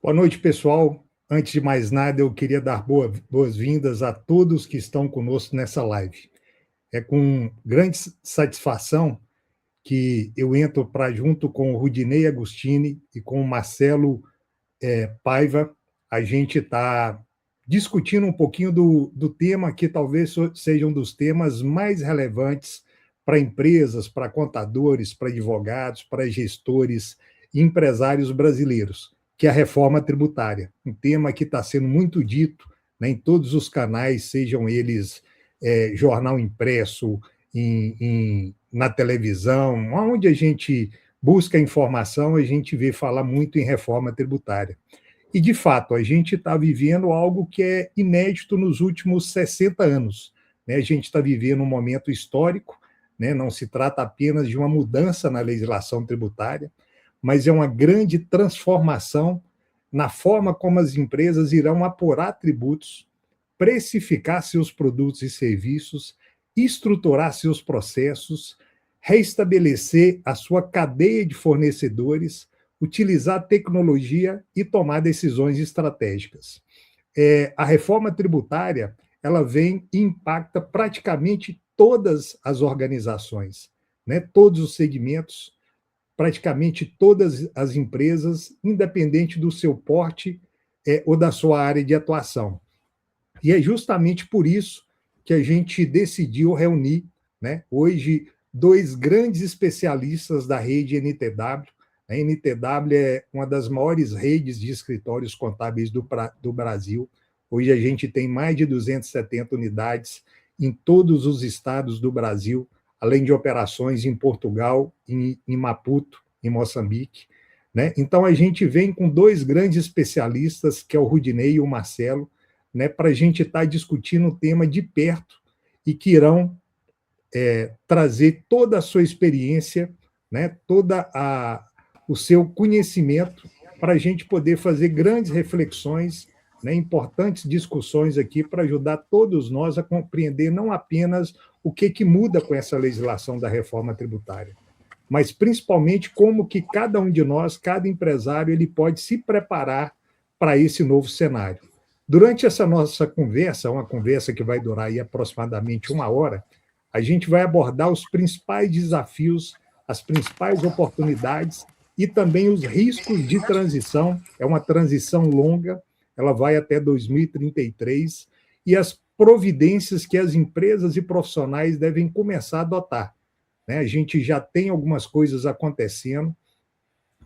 Boa noite, pessoal. Antes de mais nada, eu queria dar boas-vindas a todos que estão conosco nessa live. É com grande satisfação que eu entro para, junto com o Rudinei Agostini e com o Marcelo Paiva, a gente está discutindo um pouquinho do tema que talvez seja um dos temas mais relevantes para empresas, para contadores, para advogados, para gestores e empresários brasileiros, que é a reforma tributária. Um tema que está sendo muito dito, né, em todos os canais, sejam eles jornal impresso, na televisão, onde a gente busca informação, a gente vê falar muito em reforma tributária. E, de fato, a gente está vivendo algo que é inédito nos últimos 60 anos. Né? A gente está vivendo um momento histórico, né? Não se trata apenas de uma mudança na legislação tributária, mas é uma grande transformação na forma como as empresas irão apurar tributos, precificar seus produtos e serviços, estruturar seus processos, reestabelecer a sua cadeia de fornecedores, utilizar tecnologia e tomar decisões estratégicas. A reforma tributária ela vem e impacta praticamente todas as organizações, né? Todos os segmentos, praticamente todas as empresas, independente do seu porte ou da sua área de atuação. E é justamente por isso que a gente decidiu reunir, né, hoje, dois grandes especialistas da rede NTW. A NTW é uma das maiores redes de escritórios contábeis do Brasil. Hoje a gente tem mais de 270 unidades em todos os estados do Brasil, além de operações em Portugal, em Maputo, em Moçambique. Né? Então, a gente vem com dois grandes especialistas, que é o Rudinei e o Marcelo, né, para a gente estar discutindo o tema de perto e que irão trazer toda a sua experiência, né, o seu conhecimento, para a gente poder fazer grandes reflexões, né, importantes discussões aqui para ajudar todos nós a compreender não apenas o que muda com essa legislação da reforma tributária, mas principalmente como que cada um de nós, cada empresário, ele pode se preparar para esse novo cenário. Durante essa nossa conversa, uma conversa que vai durar aí aproximadamente 1 hora, a gente vai abordar os principais desafios, as principais oportunidades e também os riscos de transição. É uma transição longa, ela vai até 2033, e as providências que as empresas e profissionais devem começar a adotar. Né? A gente já tem algumas coisas acontecendo,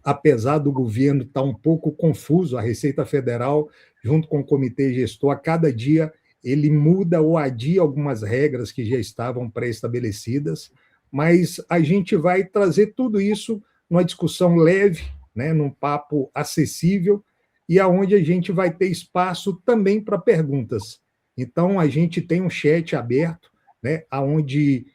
apesar do governo estar um pouco confuso, a Receita Federal, junto com o Comitê Gestor, a cada dia ele muda ou adia algumas regras que já estavam pré-estabelecidas, mas a gente vai trazer tudo isso numa discussão leve, né, num papo acessível, e aonde a gente vai ter espaço também para perguntas. Então, a gente tem um chat aberto, né, onde,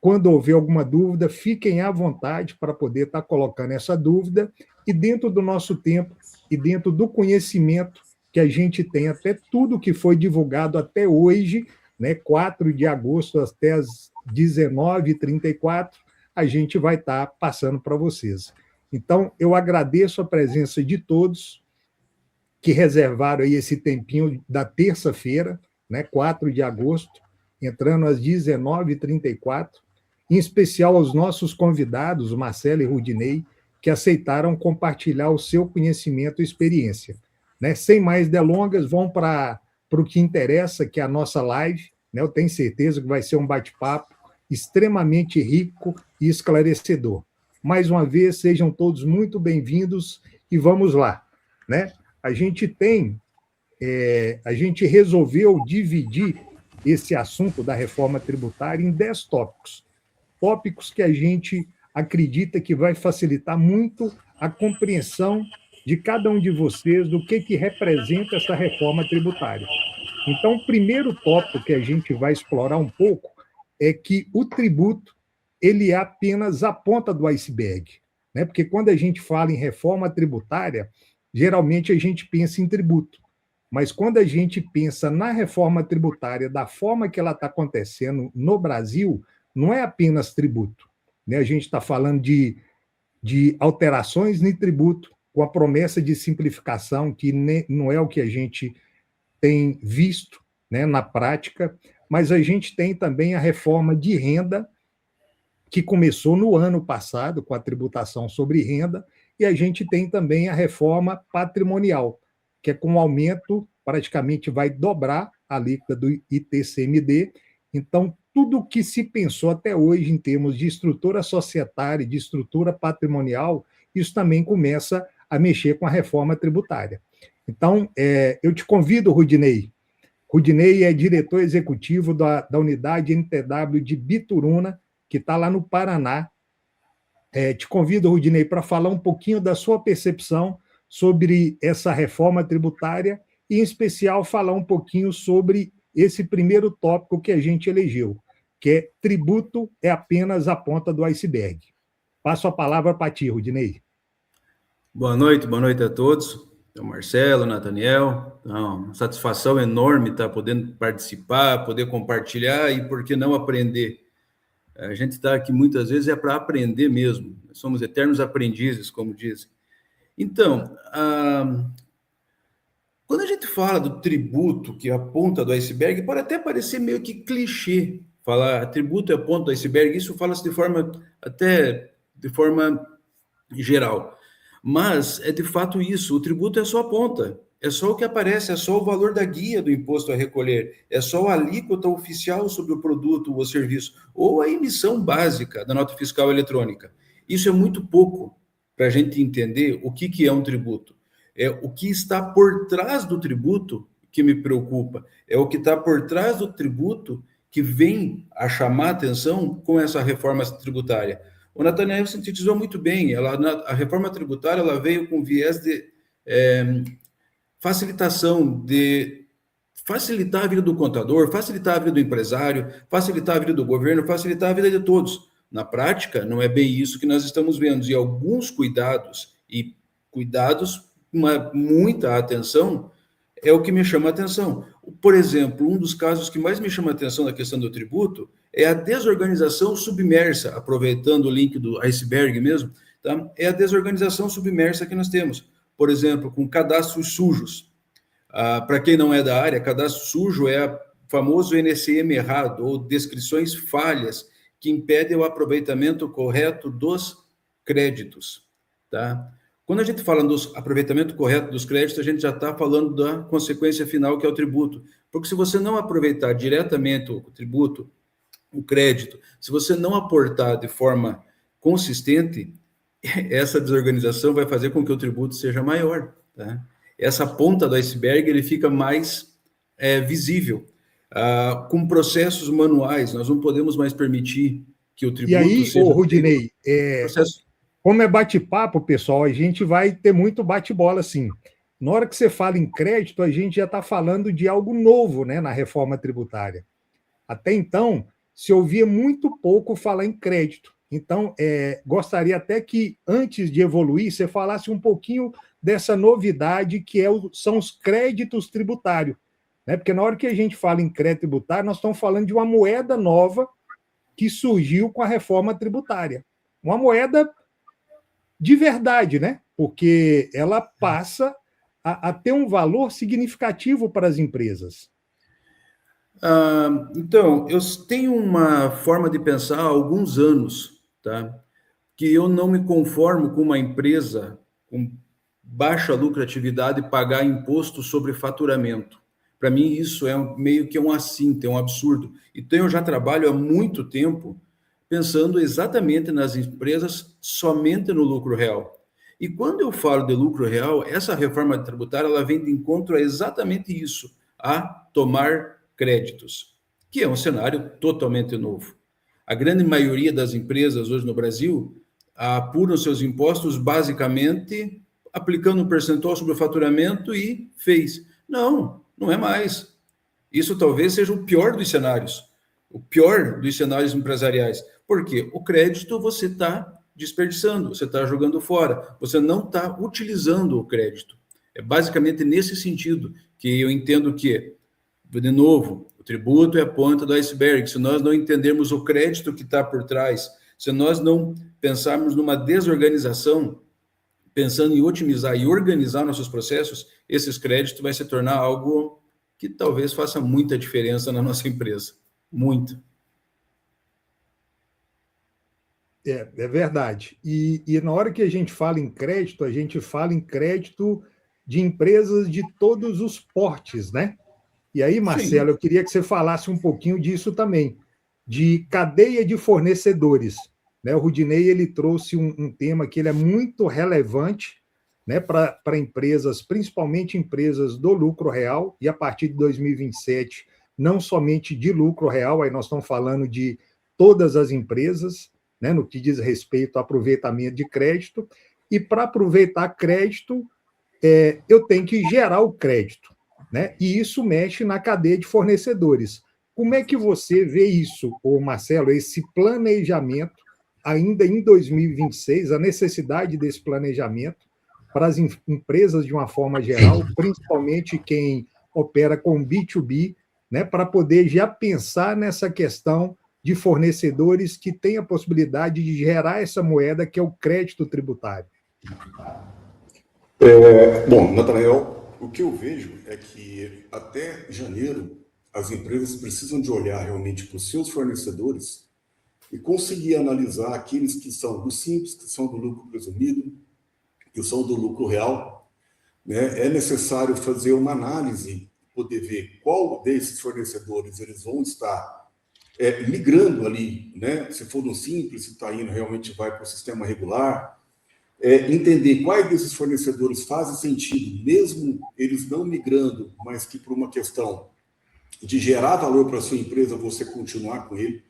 quando houver alguma dúvida, fiquem à vontade para poder estar colocando essa dúvida, e dentro do nosso tempo e dentro do conhecimento que a gente tem, até tudo que foi divulgado até hoje, né, 4 de agosto até as 19h34, a gente vai estar passando para vocês. Então, eu agradeço a presença de todos que reservaram aí esse tempinho da terça-feira, né, 4 de agosto, entrando às 19h34, em especial aos nossos convidados, Marcelo e Rudinei, que aceitaram compartilhar o seu conhecimento e experiência. Né? Sem mais delongas, vamos para o que interessa, que é a nossa live. Né? Eu tenho certeza que vai ser um bate-papo extremamente rico e esclarecedor. Mais uma vez, sejam todos muito bem-vindos e vamos lá. Né? A gente resolveu dividir esse assunto da reforma tributária em 10 tópicos que a gente acredita que vai facilitar muito a compreensão de cada um de vocês do que representa essa reforma tributária. Então, o primeiro tópico que a gente vai explorar um pouco é que o tributo ele é apenas a ponta do iceberg, né? Porque quando a gente fala em reforma tributária, geralmente a gente pensa em tributo, mas quando a gente pensa na reforma tributária da forma que ela está acontecendo no Brasil, não é apenas tributo. Né? A gente está falando de alterações no tributo, com a promessa de simplificação, que não é o que a gente tem visto, né, na prática, mas a gente tem também a reforma de renda, que começou no ano passado, com a tributação sobre renda, e a gente tem também a reforma patrimonial, que é com um aumento, praticamente vai dobrar a alíquota do ITCMD. Então, tudo o que se pensou até hoje em termos de estrutura societária, de estrutura patrimonial, isso também começa a mexer com a reforma tributária. Então, eu te convido, Rudinei. Rudinei é diretor executivo da unidade NTW de Bituruna, que está lá no Paraná. Te convido, Rudinei, para falar um pouquinho da sua percepção sobre essa reforma tributária e, em especial, falar um pouquinho sobre esse primeiro tópico que a gente elegeu, que é tributo é apenas a ponta do iceberg. Passo a palavra para ti, Rudinei. Boa noite a todos. É o Marcelo, Nathaniel. Uma satisfação enorme estar podendo participar, poder compartilhar e, por que não, aprender. A gente está aqui muitas vezes para aprender mesmo. Somos eternos aprendizes, como dizem. Então, quando a gente fala do tributo, que é a ponta do iceberg, pode até parecer meio que clichê falar tributo é a ponta do iceberg. Isso fala-se de forma geral. Mas é de fato isso, o tributo é só a ponta, é só o que aparece, é só o valor da guia do imposto a recolher, é só a alíquota oficial sobre o produto ou serviço, ou a emissão básica da nota fiscal eletrônica. Isso é muito pouco para a gente entender o que é um tributo. É o que está por trás do tributo que me preocupa, é o que está por trás do tributo que vem a chamar a atenção com essa reforma tributária. O Nathaniel sintetizou muito bem. A reforma tributária ela veio com viés de facilitação, de facilitar a vida do contador, facilitar a vida do empresário, facilitar a vida do governo, facilitar a vida de todos. Na prática, não é bem isso que nós estamos vendo. E alguns cuidados, com muita atenção, é o que me chama a atenção. Por exemplo, um dos casos que mais me chama a atenção na questão do tributo é a desorganização submersa, aproveitando o link do iceberg mesmo, tá? É a desorganização submersa que nós temos. Por exemplo, com cadastros sujos. Para quem não é da área, cadastro sujo é o famoso NCM errado, ou descrições falhas, que impedem o aproveitamento correto dos créditos, tá? Quando a gente fala do aproveitamento correto dos créditos, a gente já está falando da consequência final, que é o tributo. Porque se você não aproveitar diretamente o tributo, o crédito, se você não aportar de forma consistente, essa desorganização vai fazer com que o tributo seja maior, tá? Essa ponta do iceberg ele fica mais visível. Com processos manuais, nós não podemos mais permitir que o tributo seja... E aí, seja... Rudinei, como é bate-papo, pessoal, a gente vai ter muito bate-bola, sim. Na hora que você fala em crédito, a gente já está falando de algo novo, né, na reforma tributária. Até então, se ouvia muito pouco falar em crédito. Então, gostaria até que, antes de evoluir, você falasse um pouquinho dessa novidade que são os créditos tributários. Né? Porque na hora que a gente fala em crédito tributário, nós estamos falando de uma moeda nova que surgiu com a reforma tributária. Uma moeda de verdade, né? Porque ela passa a ter um valor significativo para as empresas. Então, eu tenho uma forma de pensar há alguns anos, tá? Que eu não me conformo com uma empresa com baixa lucratividade pagar imposto sobre faturamento. Para mim, isso é meio que um assinto, é um absurdo. Então, eu já trabalho há muito tempo pensando exatamente nas empresas somente no lucro real. E quando eu falo de lucro real, essa reforma tributária ela vem de encontro a exatamente isso, a tomar créditos, que é um cenário totalmente novo. A grande maioria das empresas hoje no Brasil apuram seus impostos basicamente aplicando um percentual sobre o faturamento e fez. Não, não é mais. Isso talvez seja o pior dos cenários empresariais. Porque o crédito você está desperdiçando, você está jogando fora, você não está utilizando o crédito. É basicamente nesse sentido que eu entendo que, de novo, o tributo é a ponta do iceberg. Se nós não entendermos o crédito que está por trás, se nós não pensarmos numa desorganização pensando em otimizar e organizar nossos processos, esses créditos vai se tornar algo que talvez faça muita diferença na nossa empresa. Muito. É verdade. E na hora que a gente fala em crédito, a gente fala em crédito de empresas de todos os portes, né? E aí, Marcelo, Sim. eu queria que você falasse um pouquinho disso também, de cadeia de fornecedores. Né? O Rudinei ele trouxe um tema que ele é muito relevante, né, para empresas, principalmente empresas do lucro real, e a partir de 2027, não somente de lucro real, aí nós estamos falando de todas as empresas, né, no que diz respeito ao aproveitamento de crédito, e para aproveitar crédito, eu tenho que gerar o crédito, né? E isso mexe na cadeia de fornecedores. Como é que você vê isso, ô Marcelo, esse planejamento, ainda em 2026, a necessidade desse planejamento para as empresas de uma forma geral, principalmente quem opera com B2B, né, para poder já pensar nessa questão de fornecedores que têm a possibilidade de gerar essa moeda que é o crédito tributário? Bom, Natanael, o que eu vejo é que até janeiro as empresas precisam de olhar realmente para os seus fornecedores e conseguir analisar aqueles que são do simples, que são do lucro presumido, que são do lucro real. Né? É necessário fazer uma análise, poder ver qual desses fornecedores eles vão estar migrando ali, né? Se for no simples, se está indo realmente vai para o sistema regular. Entender quais desses fornecedores fazem sentido, mesmo eles não migrando, mas que por uma questão de gerar valor para a sua empresa, você continuar com ele,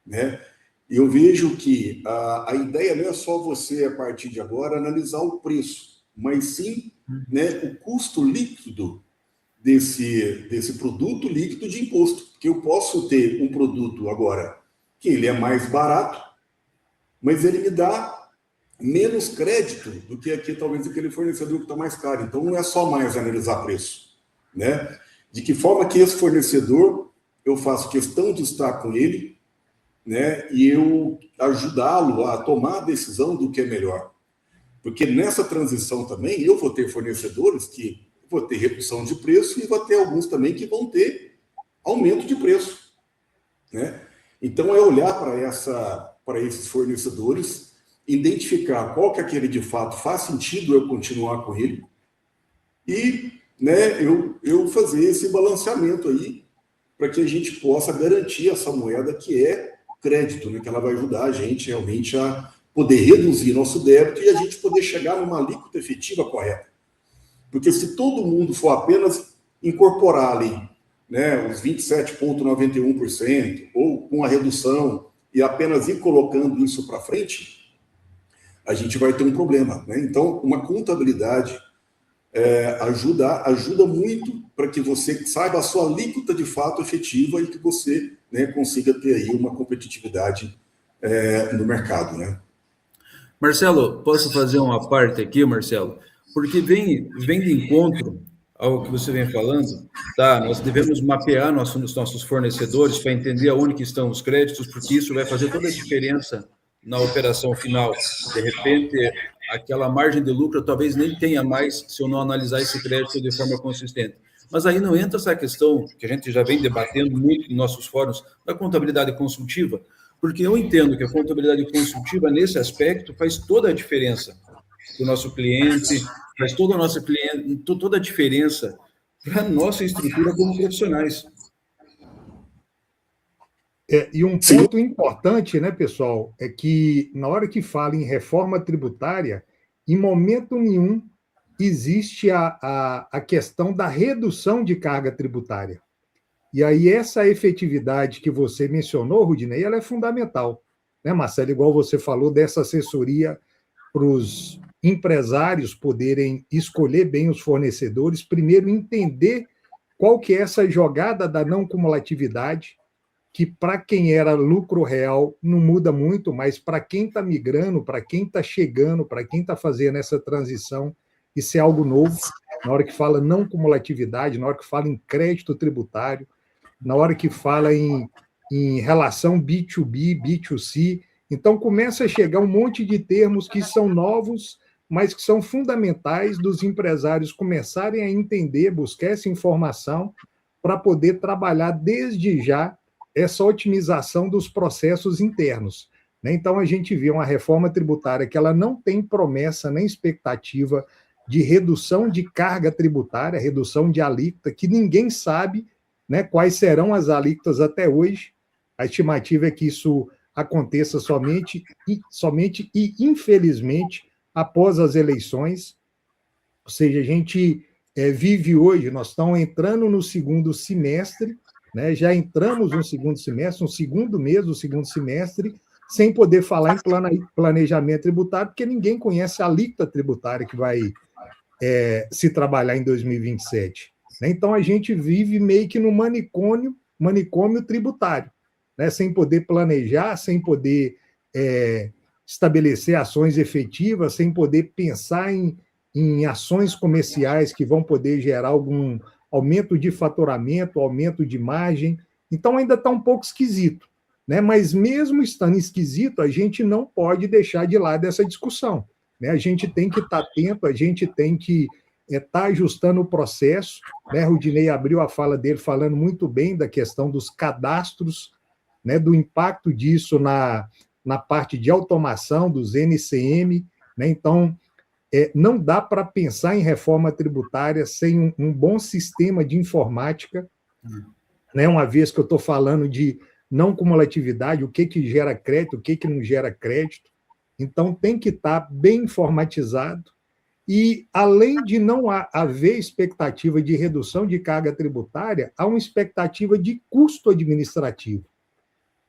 né? E eu vejo que a ideia não é só você, a partir de agora, analisar o preço, mas sim, né, o custo líquido desse produto líquido de imposto. Porque eu posso ter um produto agora que ele é mais barato, mas ele me dá menos crédito do que aqui, talvez, aquele fornecedor que está mais caro. Então, não é só mais analisar preço, né? De que forma que esse fornecedor, eu faço questão de estar com ele, né? E eu ajudá-lo a tomar a decisão do que é melhor. Porque nessa transição também, eu vou ter fornecedores que vou ter redução de preço e vou ter alguns também que vão ter aumento de preço, né? Então, é olhar para esses fornecedores, identificar qual que aquele de fato faz sentido eu continuar com ele e, né, eu fazer esse balanceamento aí para que a gente possa garantir essa moeda que é crédito, né, que ela vai ajudar a gente realmente a poder reduzir nosso débito e a gente poder chegar numa alíquota efetiva correta. Porque se todo mundo for apenas incorporar ali, né, os 27,91% ou com a redução e apenas ir colocando isso para frente, a gente vai ter um problema, né? Então, uma contabilidade ajuda muito para que você saiba a sua alíquota de fato efetiva e que você, né, consiga ter aí uma competitividade no mercado, né? Marcelo, posso fazer uma parte aqui, Marcelo? Porque vem de encontro ao que você vem falando, tá? Nós devemos mapear nossos fornecedores para entender aonde que estão os créditos, porque isso vai fazer toda a diferença na operação final. De repente, aquela margem de lucro talvez nem tenha mais se eu não analisar esse crédito de forma consistente. Mas aí não entra essa questão que a gente já vem debatendo muito em nossos fóruns da contabilidade consultiva, porque eu entendo que a contabilidade consultiva, nesse aspecto, faz toda a diferença para o nosso cliente, faz toda a diferença para a nossa estrutura como profissionais. E um ponto importante, né, pessoal, é que na hora que fala em reforma tributária, em momento nenhum existe a questão da redução de carga tributária. E aí essa efetividade que você mencionou, Rudinei, ela é fundamental, né, Marcelo? Igual você falou dessa assessoria para os empresários poderem escolher bem os fornecedores, primeiro entender qual que é essa jogada da não cumulatividade, que para quem era lucro real não muda muito, mas para quem está migrando, para quem está chegando, para quem está fazendo essa transição, isso é algo novo. Na hora que fala não cumulatividade, na hora que fala em crédito tributário, na hora que fala em relação B2B, B2C, então começa a chegar um monte de termos que são novos, mas que são fundamentais dos empresários começarem a entender, buscar essa informação para poder trabalhar desde já essa otimização dos processos internos. Então, a gente vê uma reforma tributária que ela não tem promessa nem expectativa de redução de carga tributária, redução de alíquota, que ninguém sabe, né, quais serão as alíquotas até hoje. A estimativa é que isso aconteça somente e, infelizmente, após as eleições. Ou seja, a gente vive hoje, nós estamos entrando no segundo semestre, né, já entramos no segundo semestre, no segundo mês do segundo semestre, sem poder falar em planejamento tributário, porque ninguém conhece a alíquota tributária que vai se trabalhar em 2027. Né? Então, a gente vive meio que no manicômio tributário, né? Sem poder planejar, sem poder estabelecer ações efetivas, sem poder pensar em ações comerciais que vão poder gerar algum aumento de faturamento, aumento de margem. Então, ainda está um pouco esquisito. Né? Mas, mesmo estando esquisito, a gente não pode deixar de lado essa discussão. Né? A gente tem que estar atento, a gente tem que estar ajustando o processo. Né? Rudinei abriu a fala dele falando muito bem da questão dos cadastros, né? Do impacto disso na parte de automação dos NCM. Né? Então, não dá para pensar em reforma tributária sem um bom sistema de informática, né? Uma vez que eu estou falando de não cumulatividade, o que gera crédito, o que não gera crédito. Então, tem que estar bem informatizado. E, além de não haver expectativa de redução de carga tributária, há uma expectativa de custo administrativo.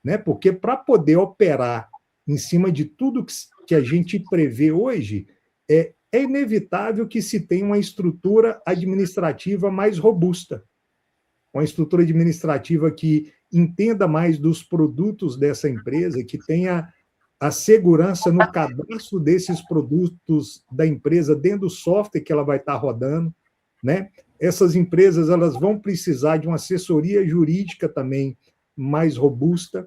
Né? Porque, para poder operar em cima de tudo que a gente prevê hoje, é inevitável que se tenha uma estrutura administrativa mais robusta, uma estrutura administrativa que entenda mais dos produtos dessa empresa, que tenha a segurança no cadastro desses produtos da empresa dentro do software que ela vai estar rodando. Né? Essas empresas elas vão precisar de uma assessoria jurídica também mais robusta.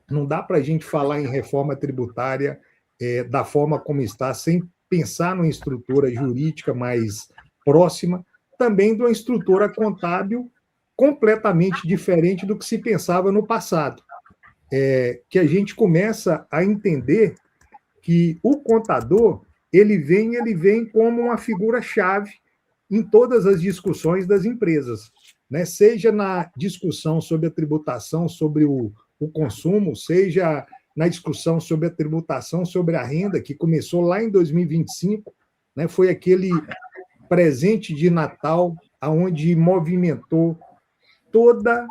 Não dá para a gente falar em reforma tributária da forma como está, sem pensar numa estrutura jurídica mais próxima, também de uma estrutura contábil completamente diferente do que se pensava no passado. Que a gente começa a entender que o contador ele vem como uma figura-chave em todas as discussões das empresas, né? Seja na discussão sobre a tributação sobre o consumo, seja na discussão sobre a tributação sobre a renda, que começou lá em 2025, né? Foi aquele presente de Natal onde movimentou toda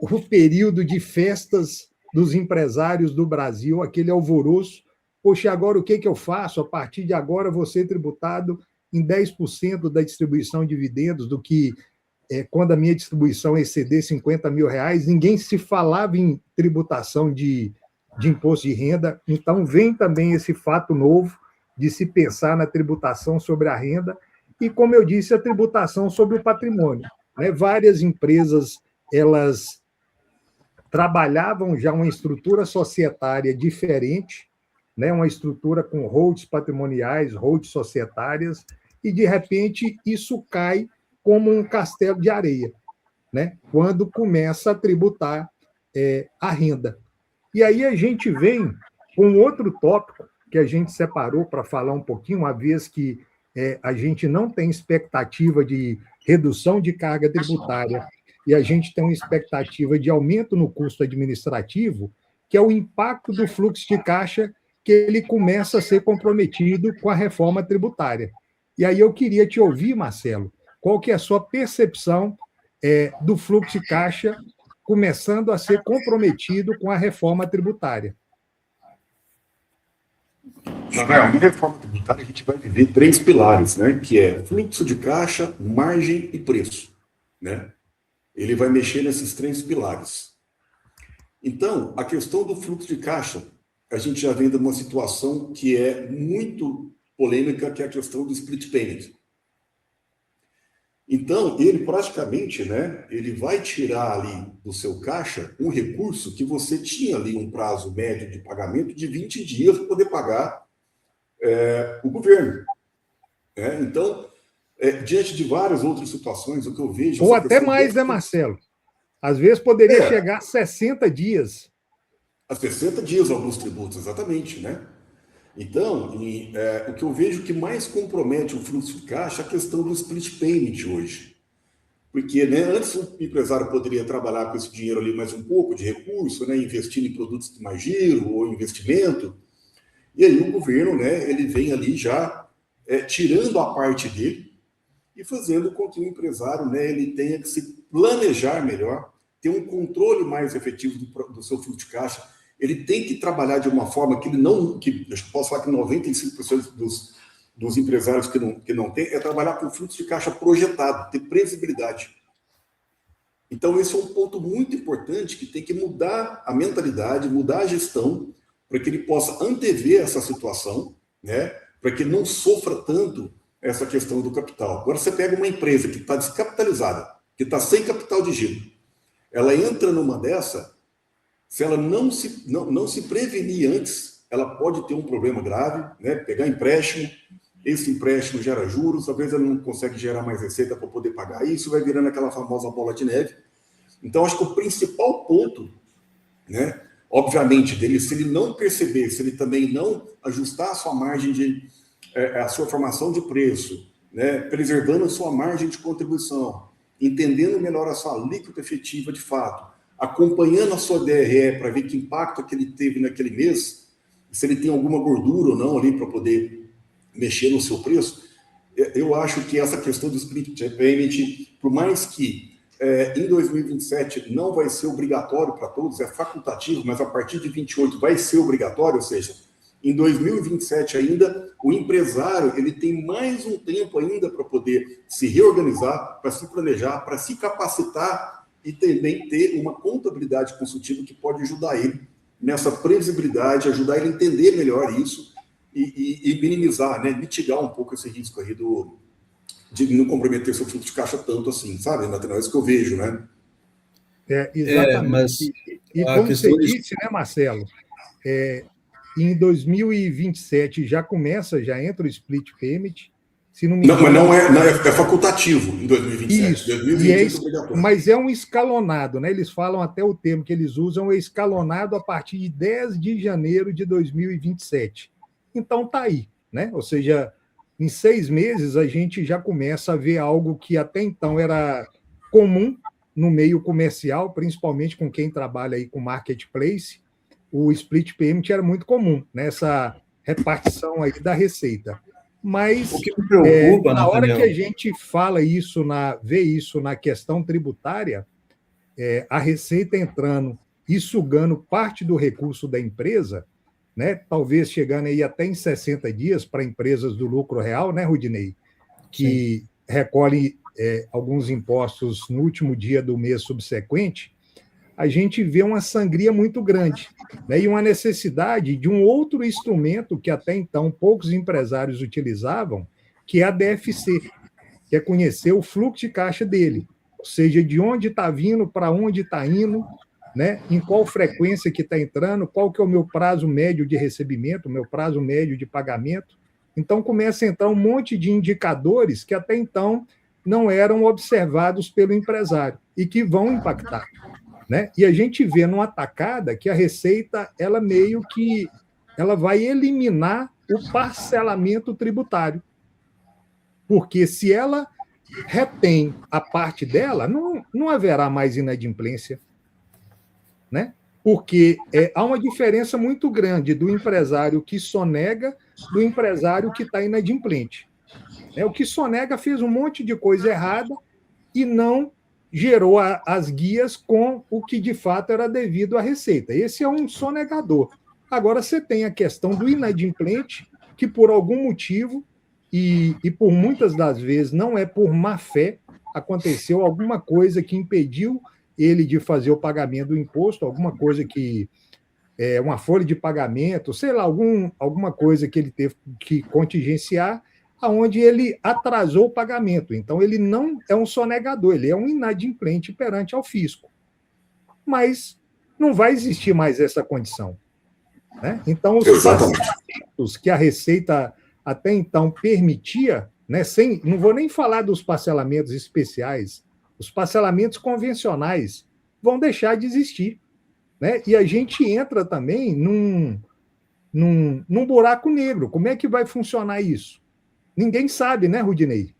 o período de festas dos empresários do Brasil, aquele alvoroço. Poxa, agora o que eu faço? A partir de agora vou ser tributado em 10% da distribuição de dividendos, do que quando a minha distribuição exceder R$50 mil, ninguém se falava em tributação de imposto de renda. Então, vem também esse fato novo de se pensar na tributação sobre a renda e, como eu disse, a tributação sobre o patrimônio. Né? Várias empresas elas trabalhavam já uma estrutura societária diferente, né? Uma estrutura com holdings patrimoniais, holdings societárias, e, de repente, isso cai como um castelo de areia, né? Quando começa a tributar a renda. E aí a gente vem com outro tópico que a gente separou para falar um pouquinho, uma vez que a gente não tem expectativa de redução de carga tributária e a gente tem uma expectativa de aumento no custo administrativo, que é o impacto do fluxo de caixa, que ele começa a ser comprometido com a reforma tributária. E aí eu queria te ouvir, Marcelo, qual que é a sua percepção do fluxo de caixa começando a ser comprometido com a reforma tributária? Na reforma tributária, a gente vai viver 3 pilares, né? Que é fluxo de caixa, margem e preço. Né? Ele vai mexer nesses 3 pilares. Então, a questão do fluxo de caixa, a gente já vem de uma situação que é muito polêmica, que é a questão do split payment. Então, ele praticamente, né, ele vai tirar ali do seu caixa um recurso que você tinha ali um prazo médio de pagamento de 20 dias para poder pagar o governo. Né? Então, diante de várias outras situações, o que eu vejo... Ou até mais, né, Marcelo? Às vezes poderia chegar a 60 dias. A 60 dias alguns tributos, exatamente, né? Então, o que eu vejo que mais compromete o fluxo de caixa é a questão do split payment hoje. Porque, né, antes o empresário poderia trabalhar com esse dinheiro ali mais um pouco de recurso, né, investindo em produtos de mais giro ou investimento, e aí o governo, né, ele vem ali já tirando a parte dele e fazendo com que o empresário, né, ele tenha que se planejar melhor, ter um controle mais efetivo do seu fluxo de caixa. Ele tem que trabalhar de uma forma que ele não... eu posso falar que 95% dos empresários que não tem, é trabalhar com fluxo de caixa projetado, ter previsibilidade. Então, esse é um ponto muito importante que tem que mudar a mentalidade, mudar a gestão, para que ele possa antever essa situação, né? Para que não sofra tanto essa questão do capital. Agora, você pega uma empresa que está descapitalizada, que está sem capital de giro, ela entra numa dessa, se ela não se prevenir antes, ela pode ter um problema grave, né? Pegar empréstimo, esse empréstimo gera juros, às vezes ela não consegue gerar mais receita para poder pagar isso, vai virando aquela famosa bola de neve. Então, acho que o principal ponto, né, obviamente, dele, se ele não perceber, se ele também não ajustar a sua margem a sua formação de preço, né, preservando a sua margem de contribuição, entendendo melhor a sua alíquota efetiva de fato, acompanhando a sua DRE para ver que impacto que ele teve naquele mês, se ele tem alguma gordura ou não ali para poder mexer no seu preço, eu acho que essa questão do split payment, por mais que em 2027 não vai ser obrigatório para todos, é facultativo, mas a partir de 28 vai ser obrigatório, ou seja, em 2027 ainda, o empresário ele tem mais um tempo ainda para poder se reorganizar, para se planejar, para se capacitar e também ter uma contabilidade consultiva que pode ajudar ele nessa previsibilidade, ajudar ele a entender melhor isso e minimizar, né, mitigar um pouco esse risco aí de não comprometer seu fluxo de caixa tanto assim, sabe, Nathanael? É isso que eu vejo, né? Exatamente. Mas e como você disse, né, Marcelo, em 2027 já entra o split payment, se não me engano... Não, mas não é facultativo em 2027. Isso, 2028 é obrigatório. Mas é um escalonado, né? Eles falam até o termo que eles usam, é escalonado a partir de 10 de janeiro de 2027. Então tá aí, né? Ou seja, em 6 meses a gente já começa a ver algo que até então era comum no meio comercial, principalmente com quem trabalha aí com marketplace. O split payment era muito comum nessa repartição aí da receita. Mas o que me preocupa, na hora que a gente fala isso, vê isso na questão tributária, a receita entrando e sugando parte do recurso da empresa, né, talvez chegando aí até em 60 dias para empresas do lucro real, né, Rudinei, que recolhe alguns impostos no último dia do mês subsequente, a gente vê uma sangria muito grande, né, e uma necessidade de um outro instrumento que até então poucos empresários utilizavam, que é a DFC, que é conhecer o fluxo de caixa dele, ou seja, de onde está vindo, para onde está indo, né, em qual frequência que está entrando, qual que é o meu prazo médio de recebimento, o meu prazo médio de pagamento. Então, começa a entrar um monte de indicadores que até então não eram observados pelo empresário e que vão impactar. Né? E a gente vê numa tacada que a Receita ela meio que ela vai eliminar o parcelamento tributário. Porque se ela retém a parte dela, não haverá mais inadimplência. Né? Porque há uma diferença muito grande do empresário que sonega do empresário que está inadimplente. O que sonega fez um monte de coisa errada e não gerou as guias com o que de fato era devido à Receita. Esse é um sonegador. Agora você tem a questão do inadimplente, que por algum motivo, e por muitas das vezes não é por má fé, aconteceu alguma coisa que impediu ele de fazer o pagamento do imposto, alguma coisa que uma folha de pagamento, sei lá, alguma coisa que ele teve que contingenciar, onde ele atrasou o pagamento. Então, ele não é um sonegador, ele é um inadimplente perante ao fisco. Mas não vai existir mais essa condição. né? Então, os Exatamente. parcelamentos que a Receita até então permitia, né, não vou nem falar dos parcelamentos especiais, os parcelamentos convencionais vão deixar de existir, né? E a gente entra também num buraco negro. Como é que vai funcionar isso? Ninguém sabe, né, Rudinei?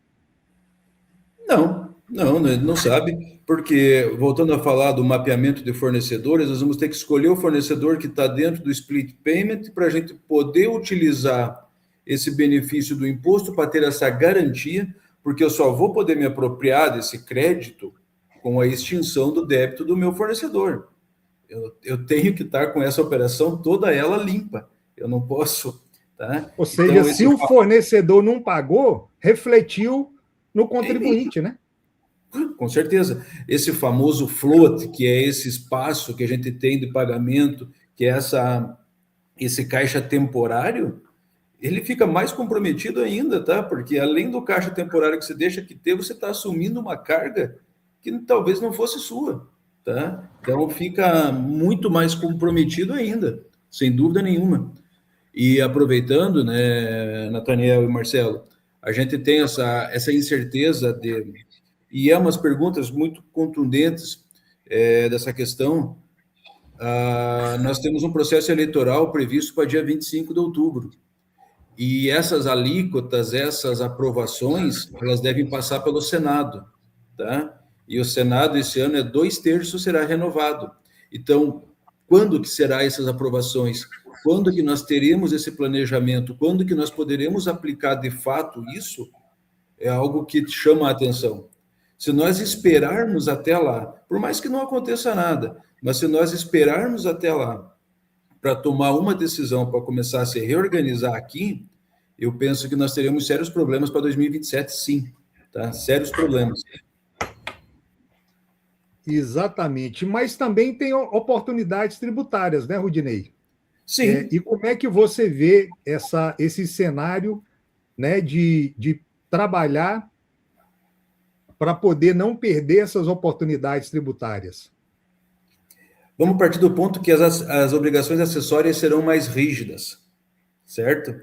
Não sabe, porque, voltando a falar do mapeamento de fornecedores, nós vamos ter que escolher o fornecedor que está dentro do split payment para a gente poder utilizar esse benefício do imposto para ter essa garantia, porque eu só vou poder me apropriar desse crédito com a extinção do débito do meu fornecedor. Eu tenho que estar com essa operação toda ela limpa. Eu não posso, tá? Ou seja, se o fornecedor não pagou, refletiu no contribuinte, né? Com certeza. Esse famoso float, que é esse espaço que a gente tem de pagamento, que é esse caixa temporário, ele fica mais comprometido ainda, tá? Porque além do caixa temporário que você deixa que ter, você está assumindo uma carga que talvez não fosse sua, tá? Então fica muito mais comprometido ainda, sem dúvida nenhuma. E aproveitando, né, Nathaniel e Marcelo, a gente tem essa incerteza e é umas perguntas muito contundentes dessa questão. Nós temos um processo eleitoral previsto para dia 25 de outubro. E essas alíquotas, essas aprovações, elas devem passar pelo Senado, tá? E o Senado, esse ano, 2/3 será renovado. Então, quando que será essas aprovações? Quando que nós teremos esse planejamento? Quando que nós poderemos aplicar de fato isso? É algo que chama a atenção. Se nós esperarmos até lá, por mais que não aconteça nada, mas se nós esperarmos até lá para tomar uma decisão, para começar a se reorganizar aqui, eu penso que nós teremos sérios problemas para 2027, sim, tá? Sérios problemas. Exatamente, mas também tem oportunidades tributárias, né, Rudinei? Sim. E como é que você vê esse cenário, né, de trabalhar para poder não perder essas oportunidades tributárias? Vamos partir do ponto que as obrigações acessórias serão mais rígidas, certo?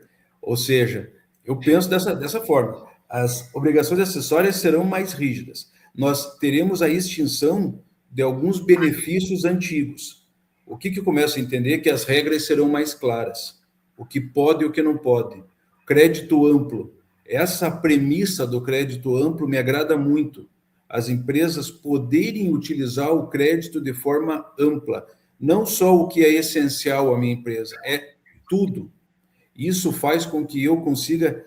Ou seja, eu penso dessa forma, as obrigações acessórias serão mais rígidas. Nós teremos a extinção de alguns benefícios antigos. O que eu começo a entender? Que as regras serão mais claras. O que pode e o que não pode. Crédito amplo. Essa premissa do crédito amplo me agrada muito. As empresas poderem utilizar o crédito de forma ampla. Não só o que é essencial à minha empresa, é tudo. Isso faz com que eu consiga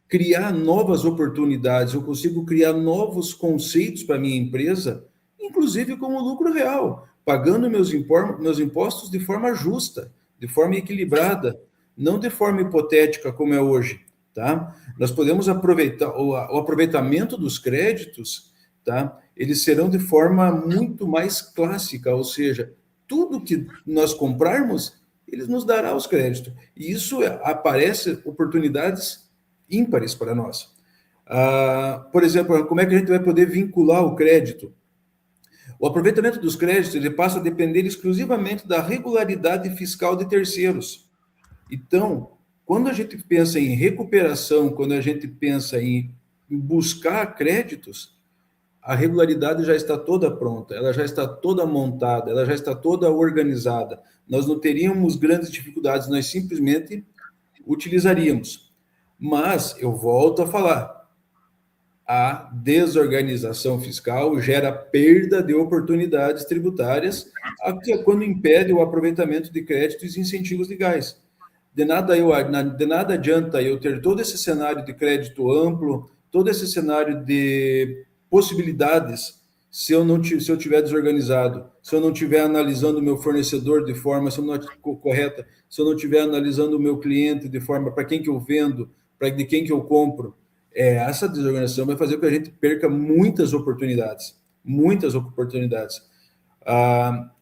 criar novas oportunidades, eu consigo criar novos conceitos para a minha empresa, inclusive com o lucro real, pagando meus impostos de forma justa, de forma equilibrada, não de forma hipotética como é hoje. Tá? Nós podemos aproveitar o aproveitamento dos créditos, tá? Eles serão de forma muito mais clássica, ou seja, tudo que nós comprarmos, eles nos dará os créditos. E isso aparece oportunidades ímpares para nós. Por exemplo, como é que a gente vai poder vincular o crédito? O aproveitamento dos créditos ele passa a depender exclusivamente da regularidade fiscal de terceiros. Então, quando a gente pensa em recuperação, quando a gente pensa em buscar créditos, a regularidade já está toda pronta, ela já está toda montada, ela já está toda organizada. Nós não teríamos grandes dificuldades, nós simplesmente utilizaríamos. Mas, eu volto a falar, a desorganização fiscal gera perda de oportunidades tributárias, quando impede o aproveitamento de créditos e incentivos legais. De nada adianta eu ter todo esse cenário de crédito amplo, todo esse cenário de possibilidades, se eu estiver desorganizado, se eu não estiver analisando o meu fornecedor de forma correta, se eu não estiver analisando o meu cliente de forma para quem que eu vendo, de quem que eu compro. Essa desorganização vai fazer com que a gente perca muitas oportunidades.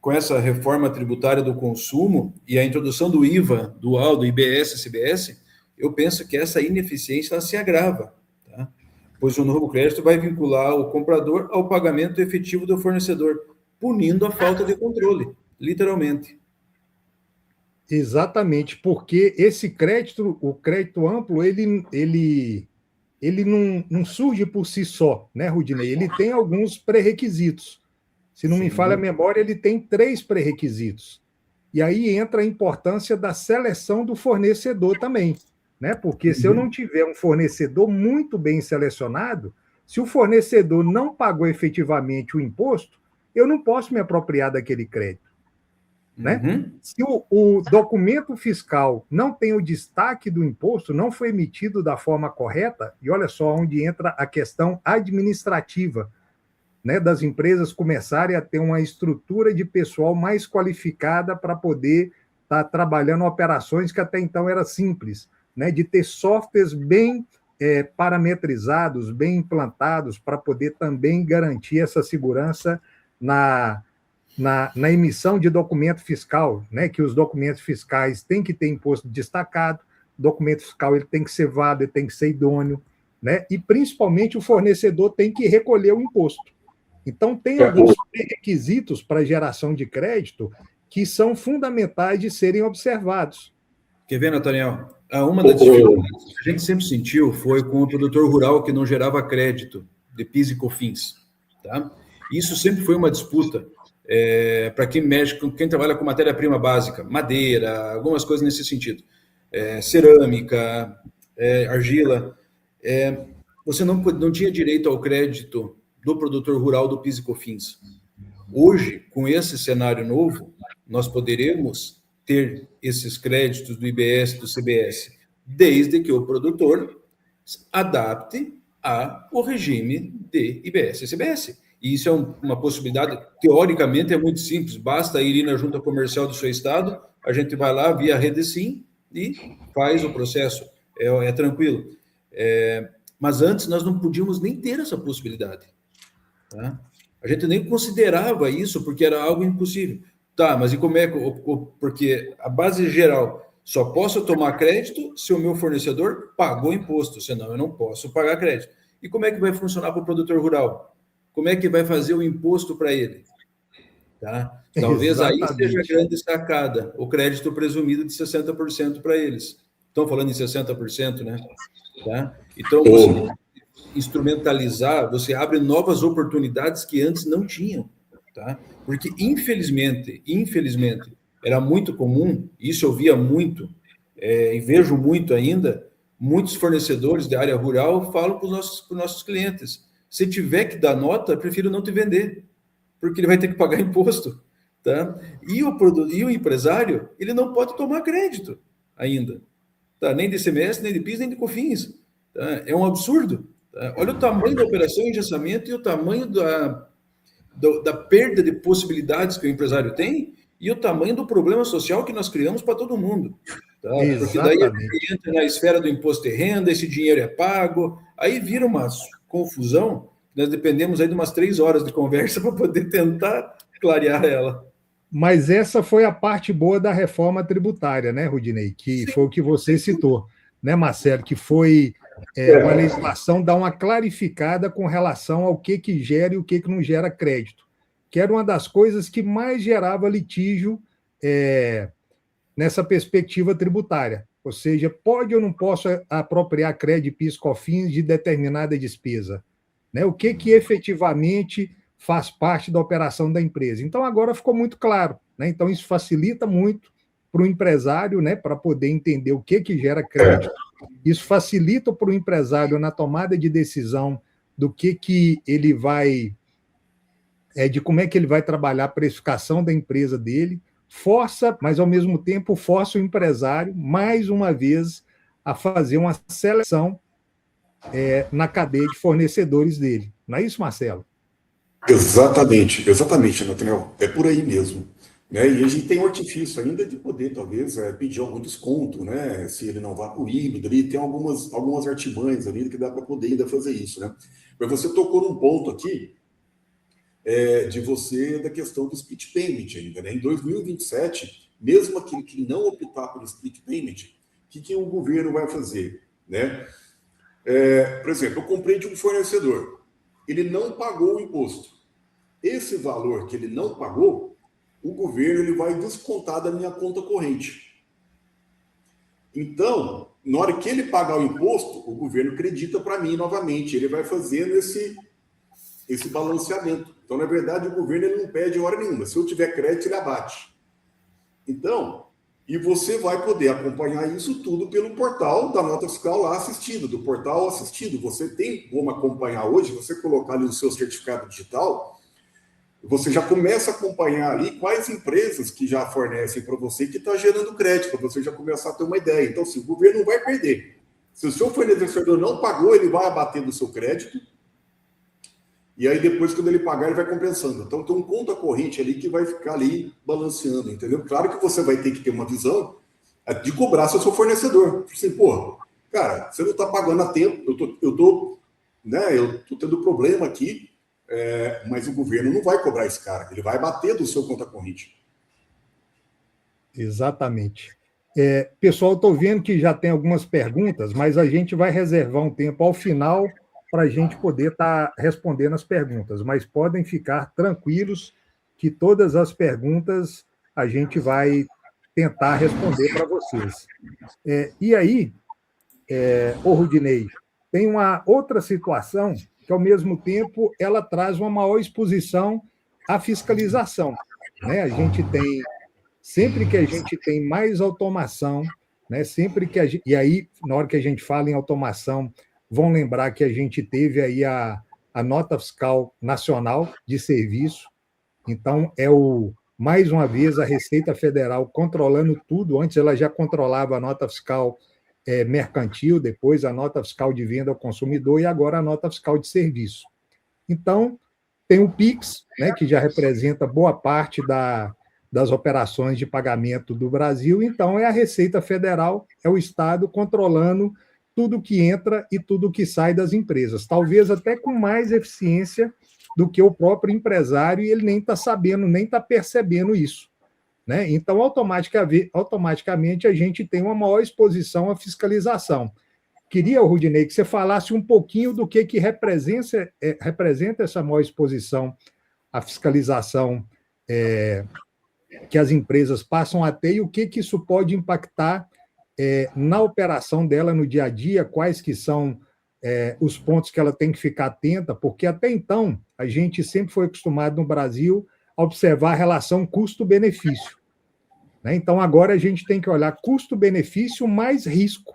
Com essa reforma tributária do consumo e a introdução do IVA dual, do IBS, CBS, eu penso que essa ineficiência se agrava, tá? Pois o novo crédito vai vincular o comprador ao pagamento efetivo do fornecedor, punindo a falta de controle, literalmente. Exatamente, porque esse crédito, o crédito amplo, ele não surge por si só, né, Rudinei? Ele tem alguns pré-requisitos. Se não me falha a memória, ele tem 3 pré-requisitos. E aí entra a importância da seleção do fornecedor também, né? Porque se eu não tiver um fornecedor muito bem selecionado, se o fornecedor não pagou efetivamente o imposto, eu não posso me apropriar daquele crédito, né? Se o documento fiscal não tem o destaque do imposto, não foi emitido da forma correta, e olha só onde entra a questão administrativa, né, das empresas começarem a ter uma estrutura de pessoal mais qualificada para poder estar trabalhando operações que até então era simples, né, de ter softwares bem parametrizados, bem implantados, para poder também garantir essa segurança na emissão de documento fiscal, né, que os documentos fiscais têm que ter imposto destacado, documento fiscal ele tem que ser válido, ele tem que ser idôneo, né, e principalmente o fornecedor tem que recolher o imposto. Então, tem alguns requisitos para geração de crédito que são fundamentais de serem observados. Quer ver, Nathaniel? Uma das dificuldades que a gente sempre sentiu foi com o produtor rural que não gerava crédito de PIS e COFINS. Tá? Isso sempre foi uma disputa para quem mexe, quem trabalha com matéria-prima básica, madeira, algumas coisas nesse sentido. Cerâmica, argila. Você não tinha direito ao crédito do produtor rural do PIS e COFINS. Hoje, com esse cenário novo, nós poderemos ter esses créditos do IBS, do CBS, desde que o produtor adapte ao regime de IBS e CBS. E isso é uma possibilidade, teoricamente é muito simples, basta ir na junta comercial do seu estado, a gente vai lá via Redesim e faz o processo, é tranquilo. Mas antes nós não podíamos nem ter essa possibilidade. Tá? A gente nem considerava isso porque era algo impossível. Tá, mas e como é que... Porque a base geral, só posso tomar crédito se o meu fornecedor pagou imposto, senão eu não posso pagar crédito. E como é que vai funcionar para o produtor rural? Como é que vai fazer o imposto para ele? Tá? Talvez Exatamente. Aí seja a grande sacada, o crédito presumido de 60% para eles. Estão falando em 60%, né? Tá? Então, você instrumentalizar, você abre novas oportunidades que antes não tinham. Tá? Porque, infelizmente, era muito comum, isso eu via muito, e vejo muito ainda, muitos fornecedores da área rural falam para os nossos clientes, se tiver que dar nota, prefiro não te vender, porque ele vai ter que pagar imposto. Tá? E o empresário, ele não pode tomar crédito ainda. Tá? Nem de ICMS, nem de PIS, nem de COFINS. Tá? É um absurdo. Tá? Olha o tamanho da operação de engessamento e o tamanho da perda de possibilidades que o empresário tem e o tamanho do problema social que nós criamos para todo mundo. Tá? Porque daí a gente entra na esfera do imposto de renda, esse dinheiro é pago, aí vira uma confusão, nós dependemos aí de umas 3 horas de conversa para poder tentar clarear ela. Mas essa foi a parte boa da reforma tributária, né, Rudinei? Que foi o que você citou, né, Marcelo? Que foi uma legislação dar uma clarificada com relação ao que gera e o que não gera crédito, que era uma das coisas que mais gerava litígio nessa perspectiva tributária. Ou seja, pode ou não posso apropriar crédito PIS, COFINS de determinada despesa? Né? O que efetivamente faz parte da operação da empresa? Então, agora ficou muito claro. Né? Então, isso facilita muito para o empresário, né, para poder entender o que gera crédito. Isso facilita para o empresário na tomada de decisão do que ele vai... de como é que ele vai trabalhar a precificação da empresa dele, força, mas ao mesmo tempo força o empresário, mais uma vez, a fazer uma seleção na cadeia de fornecedores dele. Não é isso, Marcelo? Exatamente, Nathaniel. É por aí mesmo. Né? E a gente tem um artifício ainda de poder, talvez, pedir algum desconto, né? Se ele não vá para o híbrido, ali tem algumas artimanhas ali que dá para poder ainda fazer isso. Né? Mas você tocou num ponto aqui, da questão do split payment ainda. Né? Em 2027, mesmo aquele que não optar pelo split payment, o que o governo vai fazer? Né? Por exemplo, eu comprei de um fornecedor, ele não pagou o imposto. Esse valor que ele não pagou, o governo ele vai descontar da minha conta corrente. Então, na hora que ele pagar o imposto, o governo acredita para mim novamente. Ele vai fazendo esse balanceamento. Então, na verdade, o governo ele não pede hora nenhuma. Se eu tiver crédito, ele abate. Então, e você vai poder acompanhar isso tudo pelo portal da nota fiscal lá assistido, do portal assistido. Você tem como acompanhar hoje, você colocar ali o seu certificado digital, você já começa a acompanhar ali quais empresas que já fornecem para você que está gerando crédito, para você já começar a ter uma ideia. Então, assim, o governo não vai perder. Se o seu fornecedor não pagou, ele vai abater do seu crédito, e aí depois, quando ele pagar, ele vai compensando. Então, tem um conta corrente ali que vai ficar ali balanceando, entendeu? Claro que você vai ter que ter uma visão de cobrar seu fornecedor. Assim, pô, cara, você não está pagando a tempo, eu tô tendo problema aqui, mas o governo não vai cobrar esse cara, ele vai bater do seu conta corrente. Exatamente. Pessoal, estou vendo que já tem algumas perguntas, mas a gente vai reservar um tempo ao final para a gente poder estar respondendo as perguntas. Mas podem ficar tranquilos que todas as perguntas a gente vai tentar responder para vocês. E aí, Rudinei, tem uma outra situação que, ao mesmo tempo, ela traz uma maior exposição à fiscalização. Né? A gente tem, sempre que a gente tem mais automação, né? Sempre que e aí, na hora que a gente fala em automação, vão lembrar que a gente teve aí a nota fiscal nacional de serviço. Então, mais uma vez, a Receita Federal controlando tudo. Antes, ela já controlava a nota fiscal mercantil, depois a nota fiscal de venda ao consumidor e agora a nota fiscal de serviço. Então, tem o PIX, né, que já representa boa parte das operações de pagamento do Brasil. Então, é a Receita Federal, é o Estado controlando tudo que entra e tudo que sai das empresas, talvez até com mais eficiência do que o próprio empresário, e ele nem está sabendo, nem está percebendo isso. Né? Então, automaticamente, a gente tem uma maior exposição à fiscalização. Queria, Rudinei, que você falasse um pouquinho do que representa essa maior exposição à fiscalização que as empresas passam a ter e o que isso pode impactar na operação dela no dia a dia, quais que são os pontos que ela tem que ficar atenta, porque até então a gente sempre foi acostumado no Brasil a observar a relação custo-benefício. Né? Então agora a gente tem que olhar custo-benefício mais risco.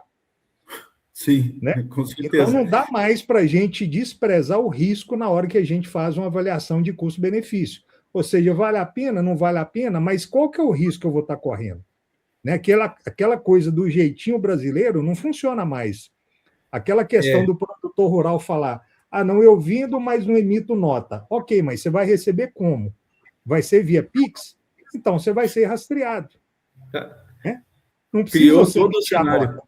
Sim, né? Com certeza. Então não dá mais para a gente desprezar o risco na hora que a gente faz uma avaliação de custo-benefício. Ou seja, vale a pena, não vale a pena, mas qual que é o risco que eu vou estar correndo? Né? Aquela coisa do jeitinho brasileiro não funciona mais. Aquela questão do produtor rural falar, não, eu vendo, mas não emito nota. Ok, mas você vai receber como? Vai ser via Pix? Então você vai ser rastreado. Né? Não precisa Criou todo o cenário.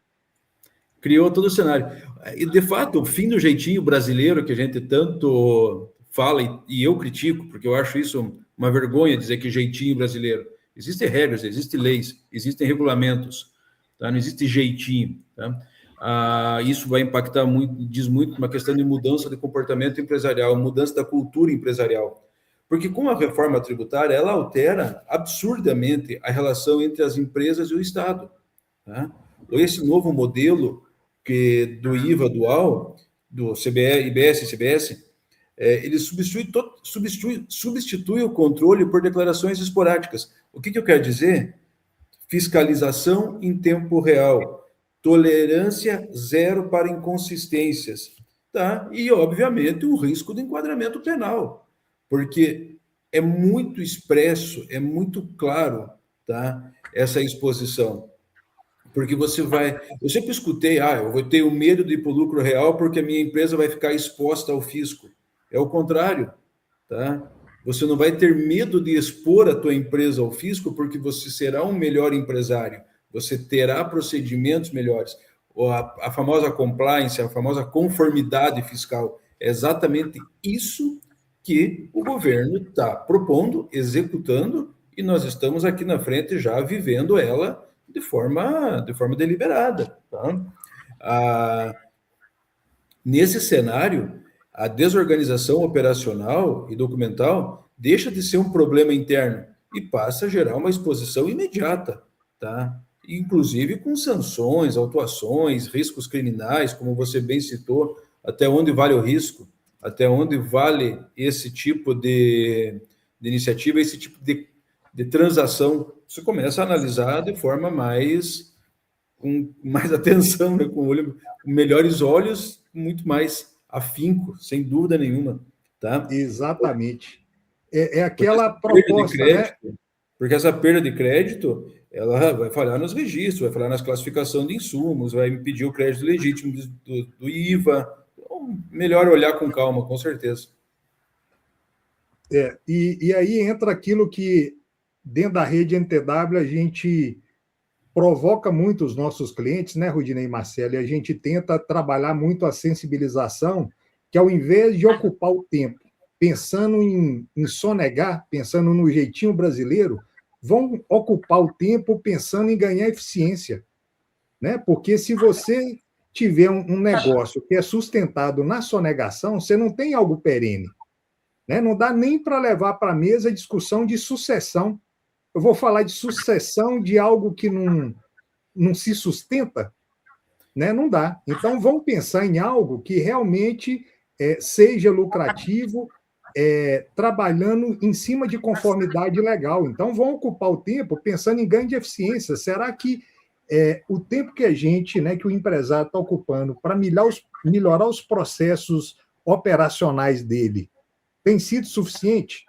Criou todo o cenário. E, de fato, o fim do jeitinho brasileiro, que a gente tanto fala, e eu critico, porque eu acho isso uma vergonha dizer que jeitinho brasileiro. Existem regras, existem leis, existem regulamentos, tá? Não existe jeitinho. Tá? Isso vai impactar muito, diz muito, uma questão de mudança de comportamento empresarial, mudança da cultura empresarial. Porque com a reforma tributária, ela altera absurdamente a relação entre as empresas e o Estado. Tá? Esse novo modelo do IVA dual, do IBS e CBS, ele substitui o controle por declarações esporádicas. O que eu quero dizer? Fiscalização em tempo real, tolerância zero para inconsistências, tá? E, obviamente, um risco de enquadramento penal, porque é muito expresso, é muito claro, tá? Essa exposição. Porque eu sempre escutei, eu vou ter o medo de ir para o lucro real porque a minha empresa vai ficar exposta ao fisco. É o contrário, tá? Você não vai ter medo de expor a tua empresa ao fisco porque você será um melhor empresário, você terá procedimentos melhores. A famosa compliance, a famosa conformidade fiscal, é exatamente isso que o governo está propondo, executando, e nós estamos aqui na frente já vivendo ela de forma deliberada. Tá? Nesse cenário, a desorganização operacional e documental deixa de ser um problema interno e passa a gerar uma exposição imediata. Tá? inclusive com sanções, autuações, riscos criminais, como você bem citou, até onde vale o risco, até onde vale esse tipo de iniciativa, esse tipo de transação. Você começa a analisar de forma com mais atenção, né? Com melhores olhos, muito mais afinco, sem dúvida nenhuma, tá? Exatamente. É Porque essa aquela perda de proposta, né? crédito, porque essa perda de crédito, ela vai falhar nos registros, vai falhar nas classificação de insumos, vai impedir o crédito legítimo do IVA. Então, melhor olhar com calma, com certeza. E aí entra aquilo que, dentro da rede NTW, a gente provoca muito os nossos clientes, né, Rudinei e Marcelo? E a gente tenta trabalhar muito a sensibilização, que ao invés de ocupar o tempo pensando em sonegar, pensando no jeitinho brasileiro, vão ocupar o tempo pensando em ganhar eficiência, né? Porque se você tiver um negócio que é sustentado na sonegação, você não tem algo perene, né? Não dá nem para levar para a mesa a discussão de sucessão. Eu vou falar de sucessão de algo que não se sustenta, né? Não dá. Então, vamos pensar em algo que realmente seja lucrativo, trabalhando em cima de conformidade legal. Então, vão ocupar o tempo pensando em ganho de eficiência. Será que o tempo que a gente, né, que o empresário está ocupando para melhorar os processos operacionais dele tem sido suficiente?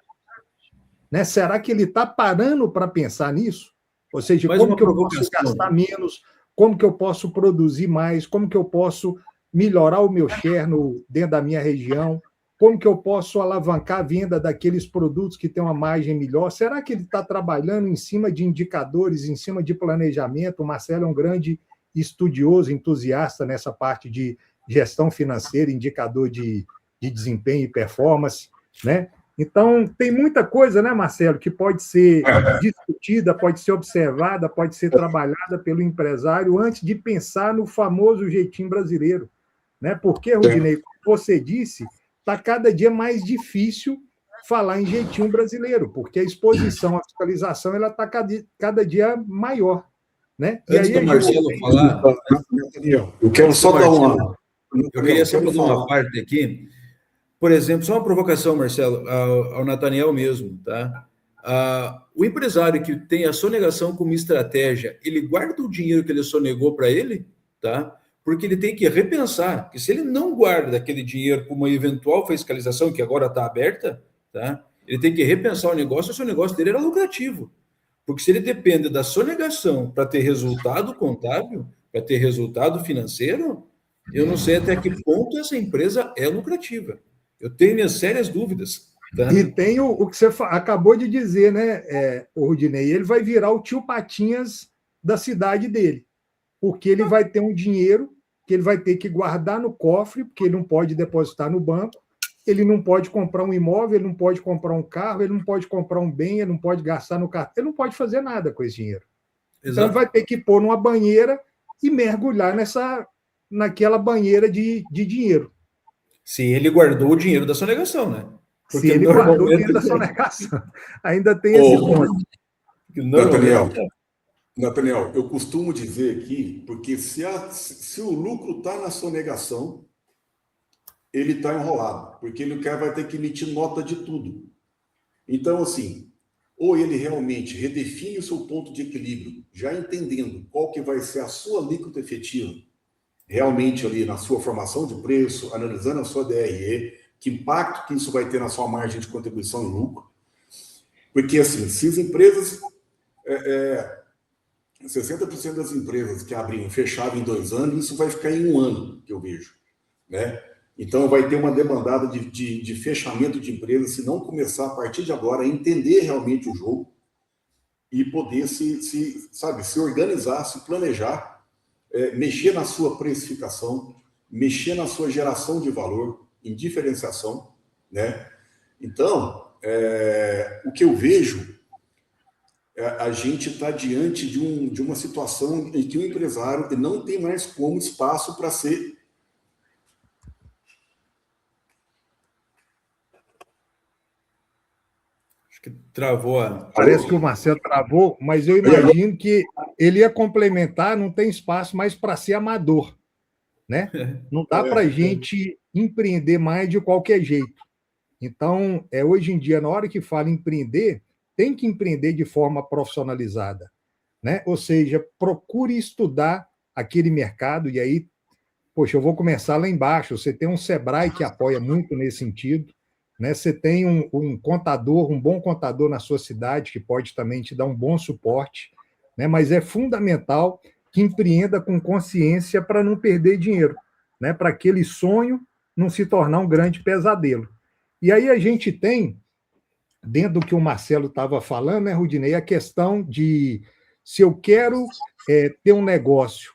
Né? Será que ele está parando para pensar nisso? Ou seja, Mais como uma que eu posso provocação. gastar menos, como que eu posso produzir mais, como que eu posso melhorar o meu share dentro da minha região, como que eu posso alavancar a venda daqueles produtos que têm uma margem melhor? Será que ele está trabalhando em cima de indicadores, em cima de planejamento? O Marcelo é um grande estudioso, entusiasta nessa parte de gestão financeira, indicador de desempenho e performance, né? Então, tem muita coisa, né, Marcelo, que pode ser discutida, pode ser observada, pode ser trabalhada pelo empresário antes de pensar no famoso jeitinho brasileiro. Né? Porque, Rudinei, como você disse, está cada dia mais difícil falar em jeitinho brasileiro, porque a exposição à fiscalização está cada dia maior. Né? E Antes aí do a gente Marcelo falar, Eu quero só dar uma. eu queria só fazer uma parte aqui. Por exemplo, só uma provocação, Marcelo, ao Nathaniel mesmo, tá? O empresário que tem a sonegação como estratégia, ele guarda o dinheiro que ele sonegou para ele, tá? Porque ele tem que repensar, que se ele não guarda aquele dinheiro para uma eventual fiscalização, que agora está aberta, tá? Ele tem que repensar o negócio, se o negócio dele era lucrativo. Porque se ele depende da sonegação para ter resultado contábil, para ter resultado financeiro, eu não sei até que ponto essa empresa é lucrativa. Eu tenho minhas sérias dúvidas. Tá? E tem o que você acabou de dizer, né, o Rudinei? Ele vai virar o tio Patinhas da cidade dele, porque ele vai ter um dinheiro que ele vai ter que guardar no cofre, porque ele não pode depositar no banco, ele não pode comprar um imóvel, ele não pode comprar um carro, ele não pode comprar um bem, ele não pode gastar no cartão, ele não pode fazer nada com esse dinheiro. Exato. Então ele vai ter que pôr numa banheira e mergulhar naquela banheira de dinheiro. Se ele guardou o dinheiro da sonegação, né? Porque se ele guardou o dinheiro da sonegação. Ainda tem esse ponto. Nathaniel, eu costumo dizer aqui, porque se o lucro está na sonegação, ele está enrolado, porque ele vai ter que emitir nota de tudo. Então, assim, ou ele realmente redefine o seu ponto de equilíbrio, já entendendo qual que vai ser a sua alíquota efetiva, realmente ali na sua formação de preço, analisando a sua DRE, que impacto que isso vai ter na sua margem de contribuição e lucro. Porque, assim, se as empresas... 60% das empresas que abriam fechavam em 2 anos, isso vai ficar em 1 ano, que eu vejo. Né? Então, vai ter uma demandada de fechamento de empresas, se não começar a partir de agora a entender realmente o jogo e poder se organizar, se planejar, mexer na sua precificação, mexer na sua geração de valor, em diferenciação. Né? Então, o que eu vejo, a gente está diante de uma situação em que o empresário não tem mais como espaço para ser... Acho que travou Parece que o Marcelo travou, mas eu imagino que ele ia complementar, não tem espaço mais para ser amador, né? Não dá para a gente empreender mais de qualquer jeito. Então, hoje em dia, na hora que fala empreender, tem que empreender de forma profissionalizada, né? Ou seja, procure estudar aquele mercado, e aí, poxa, eu vou começar lá embaixo. Você tem um Sebrae que apoia muito nesse sentido, né? Você tem um contador, um bom contador na sua cidade, que pode também te dar um bom suporte, né? Mas é fundamental que empreenda com consciência para não perder dinheiro, né? Para aquele sonho não se tornar um grande pesadelo. E aí a gente tem, dentro do que o Marcelo estava falando, né, Rudinei, a questão de se eu quero ter um negócio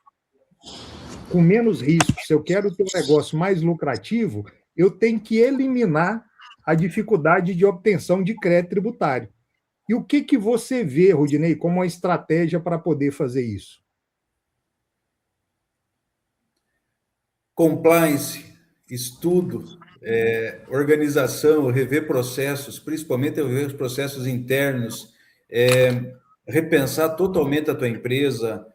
com menos risco, se eu quero ter um negócio mais lucrativo, eu tenho que eliminar a dificuldade de obtenção de crédito tributário. E o que você vê, Rudinei, como uma estratégia para poder fazer isso? Compliance, estudo, organização, rever processos, principalmente rever os processos internos, repensar totalmente a tua empresa,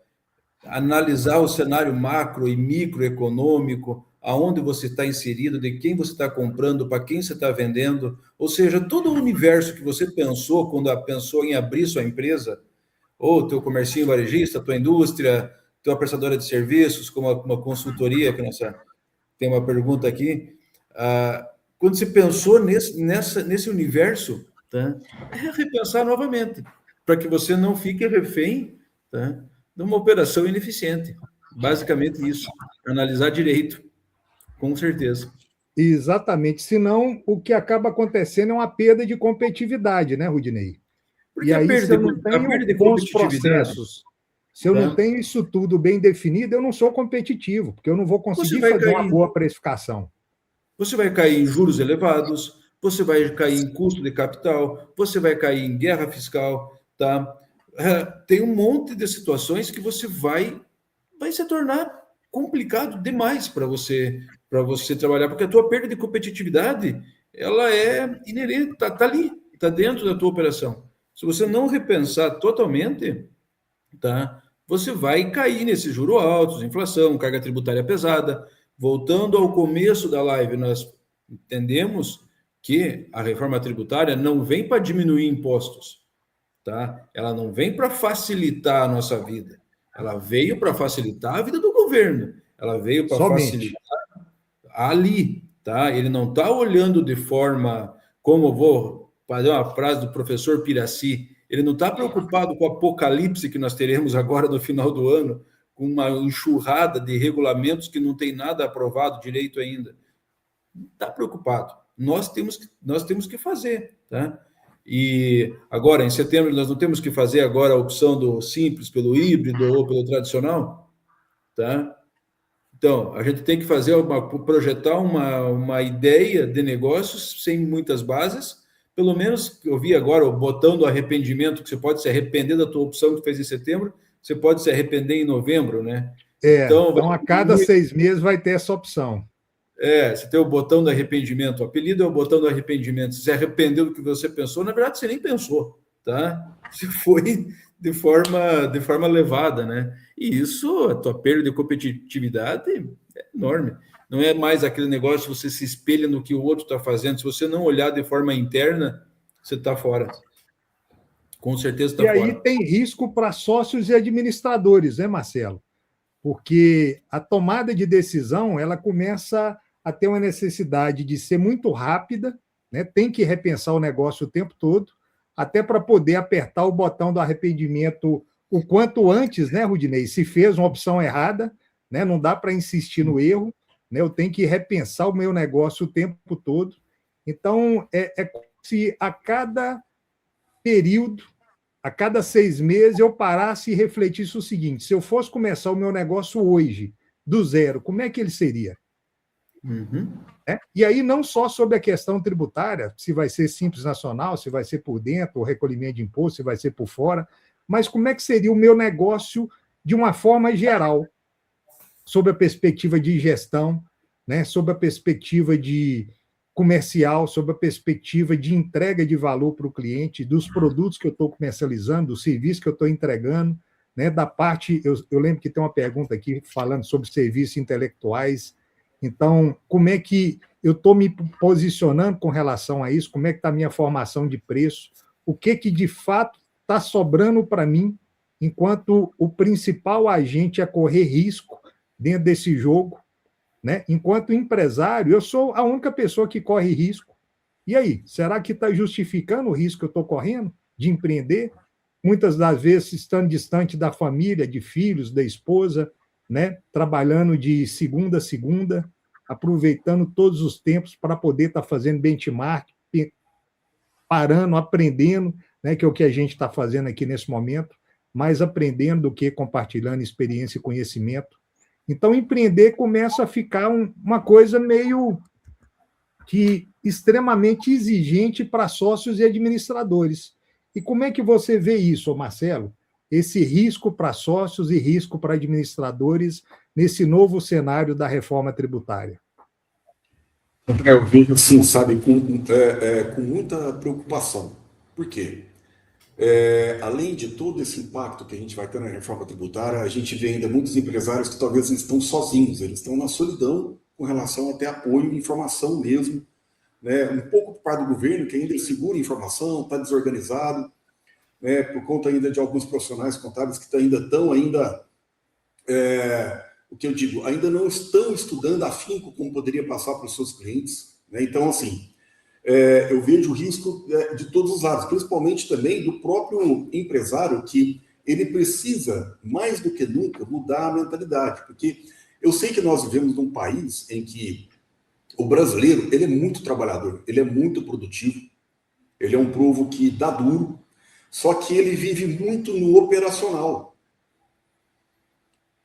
analisar o cenário macro e microeconômico, aonde você está inserido, de quem você está comprando, para quem você está vendendo, ou seja, todo o universo que você pensou quando pensou em abrir sua empresa, ou teu comercinho varejista, tua indústria, tua prestadora de serviços, como uma consultoria, que tem uma pergunta aqui, quando você pensou nesse universo, tá? Repensar novamente, para que você não fique refém, tá, de uma operação ineficiente. Basicamente isso, analisar direito, com certeza. Exatamente, senão o que acaba acontecendo é uma perda de competitividade, né, Rudinei? Porque E aí, se eu não tenho bons processos, se eu não tenho isso tudo bem definido, eu não sou competitivo, porque eu não vou conseguir fazer uma boa precificação. Você vai cair em juros elevados, você vai cair em custo de capital, você vai cair em guerra fiscal, tá? Tem um monte de situações que você vai se tornar complicado demais para você trabalhar, porque a tua perda de competitividade, ela é inerente, tá ali, tá dentro da tua operação. Se você não repensar totalmente, tá? Você vai cair nesses juros altos, inflação, carga tributária pesada. Voltando ao começo da live, nós entendemos que a reforma tributária não vem para diminuir impostos, tá? Ela não vem para facilitar a nossa vida. Ela veio para facilitar a vida do governo. Ela veio para facilitar ali, tá? Ele não está olhando de forma, como eu vou fazer uma frase do professor Piraci, ele não está preocupado com o apocalipse que nós teremos agora no final do ano, com uma enxurrada de regulamentos que não tem nada aprovado direito ainda. Não está preocupado. Nós temos que fazer, tá? E agora, em setembro, nós não temos que fazer agora a opção do simples pelo híbrido ou pelo tradicional, tá? Então, a gente tem que projetar uma ideia de negócios sem muitas bases. Pelo menos, eu vi agora o botão do arrependimento, que você pode se arrepender da tua opção que fez em setembro, você pode se arrepender em novembro, né? Então a cada 6 meses vai ter essa opção. Você tem o botão do arrependimento. O apelido é o botão do arrependimento. Se arrependeu do que você pensou, na verdade, você nem pensou, tá? Você foi de forma levada, né? E isso, a tua perda de competitividade é enorme. Não é mais aquele negócio, você se espelha no que o outro está fazendo. Se você não olhar de forma interna, você está fora. Com certeza está fora. E aí tem risco para sócios e administradores, né, Marcelo? Porque a tomada de decisão, ela começa a ter uma necessidade de ser muito rápida, né? Tem que repensar o negócio o tempo todo, até para poder apertar o botão do arrependimento o quanto antes, né, Rudinei? Se fez uma opção errada, né? Não dá para insistir no erro, né? Eu tenho que repensar o meu negócio o tempo todo. Então, é como se a cada período, a cada 6 meses, eu parasse e refletisse o seguinte: se eu fosse começar o meu negócio hoje, do zero, como é que ele seria? Uhum. E aí, não só sobre a questão tributária, se vai ser simples nacional, se vai ser por dentro, o recolhimento de imposto, se vai ser por fora, mas como é que seria o meu negócio de uma forma geral, sob a perspectiva de gestão, né, sob a perspectiva de comercial, sob a perspectiva de entrega de valor para o cliente, dos produtos que eu estou comercializando, do serviço que eu estou entregando, né, da parte... Eu lembro que tem uma pergunta aqui falando sobre serviços intelectuais. Então, como é que eu estou me posicionando com relação a isso? Como é que está a minha formação de preço? O que de fato está sobrando para mim, enquanto o principal agente é correr risco dentro desse jogo, né? Enquanto empresário, eu sou a única pessoa que corre risco. E aí, será que está justificando o risco que eu estou correndo de empreender? Muitas das vezes estando distante da família, de filhos, da esposa, né? Trabalhando de segunda a segunda, aproveitando todos os tempos para poder estar fazendo benchmark, parando, aprendendo, né? Que é o que a gente está fazendo aqui nesse momento, mais aprendendo do que compartilhando experiência e conhecimento. Então, empreender começa a ficar uma coisa meio que extremamente exigente para sócios e administradores. E como é que você vê isso, Marcelo? Esse risco para sócios e risco para administradores nesse novo cenário da reforma tributária? Eu vejo assim, sabe, com muita preocupação. Por quê? Além de todo esse impacto que a gente vai ter na reforma tributária, a gente vê ainda muitos empresários que talvez estão sozinhos, eles estão na solidão com relação a ter apoio e informação mesmo, né? Um pouco por parte do governo, que ainda segura informação, está desorganizado, né? Por conta ainda de alguns profissionais contábeis que ainda estão, o que eu digo, ainda não estão estudando afinco como poderia passar para os seus clientes, né? Então, assim, eu vejo o risco de todos os lados, principalmente também do próprio empresário, que ele precisa, mais do que nunca, mudar a mentalidade, porque eu sei que nós vivemos num país em que o brasileiro, ele é muito trabalhador, ele é muito produtivo, ele é um povo que dá duro, só que ele vive muito no operacional.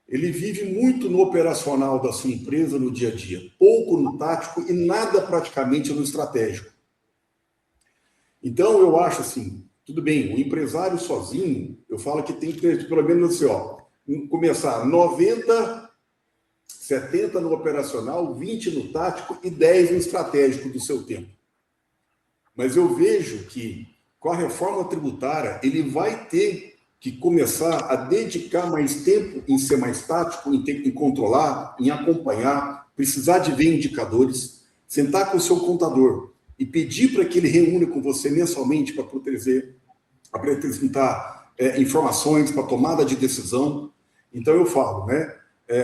Ele vive muito no operacional da sua empresa no dia a dia, pouco no tático e nada praticamente no estratégico. Então, eu acho assim, tudo bem, o empresário sozinho, eu falo que tem que ter pelo menos assim, começar 90, 70 no operacional, 20 no tático e 10 no estratégico do seu tempo. Mas eu vejo que com a reforma tributária, ele vai ter que começar a dedicar mais tempo em ser mais tático, em controlar, em acompanhar, precisar de ver indicadores, sentar com o seu contador e pedir para que ele reúna com você mensalmente para apresentar informações para tomada de decisão. Então eu falo, né?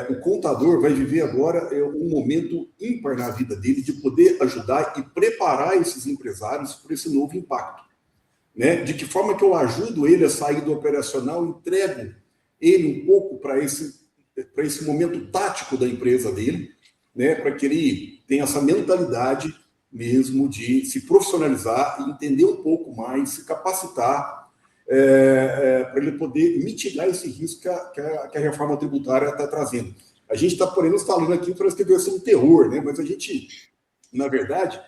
O contador vai viver agora um momento ímpar na vida dele de poder ajudar e preparar esses empresários para esse novo impacto. Né? De que forma que eu ajudo ele a sair do operacional, entrego ele um pouco para esse momento tático da empresa dele, né? Para que ele tenha essa mentalidade mesmo de se profissionalizar e entender um pouco mais, se capacitar para ele poder mitigar esse risco que a reforma tributária está trazendo. A gente está, porém, nos falando aqui para que deve ser um terror, né? Mas a gente, na verdade,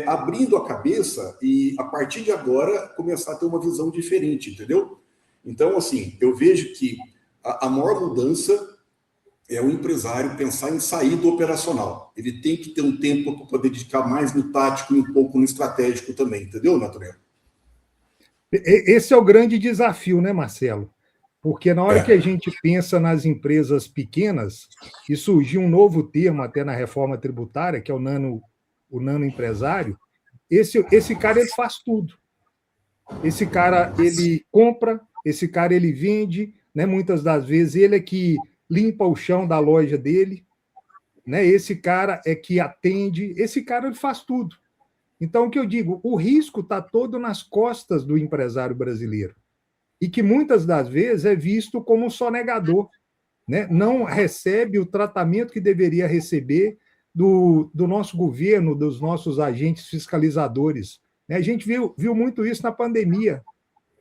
abrindo a cabeça e, a partir de agora, começar a ter uma visão diferente, entendeu? Então, assim, eu vejo que a maior mudança é o empresário pensar em sair do operacional. Ele tem que ter um tempo para poder dedicar mais no tático e um pouco no estratégico também, entendeu, Naturel? Esse é o grande desafio, né, Marcelo? Porque na hora que a gente pensa nas empresas pequenas, e surgiu um novo termo até na reforma tributária, que é o nano empresário, esse cara ele faz tudo. Esse cara ele compra, esse cara ele vende, né? Muitas das vezes ele é que limpa o chão da loja dele, né? Esse cara é que atende, esse cara ele faz tudo. Então, o que eu digo, o risco está todo nas costas do empresário brasileiro e que muitas das vezes é visto como um sonegador, né? Não recebe o tratamento que deveria receber do nosso governo, dos nossos agentes fiscalizadores. A gente viu muito isso na pandemia,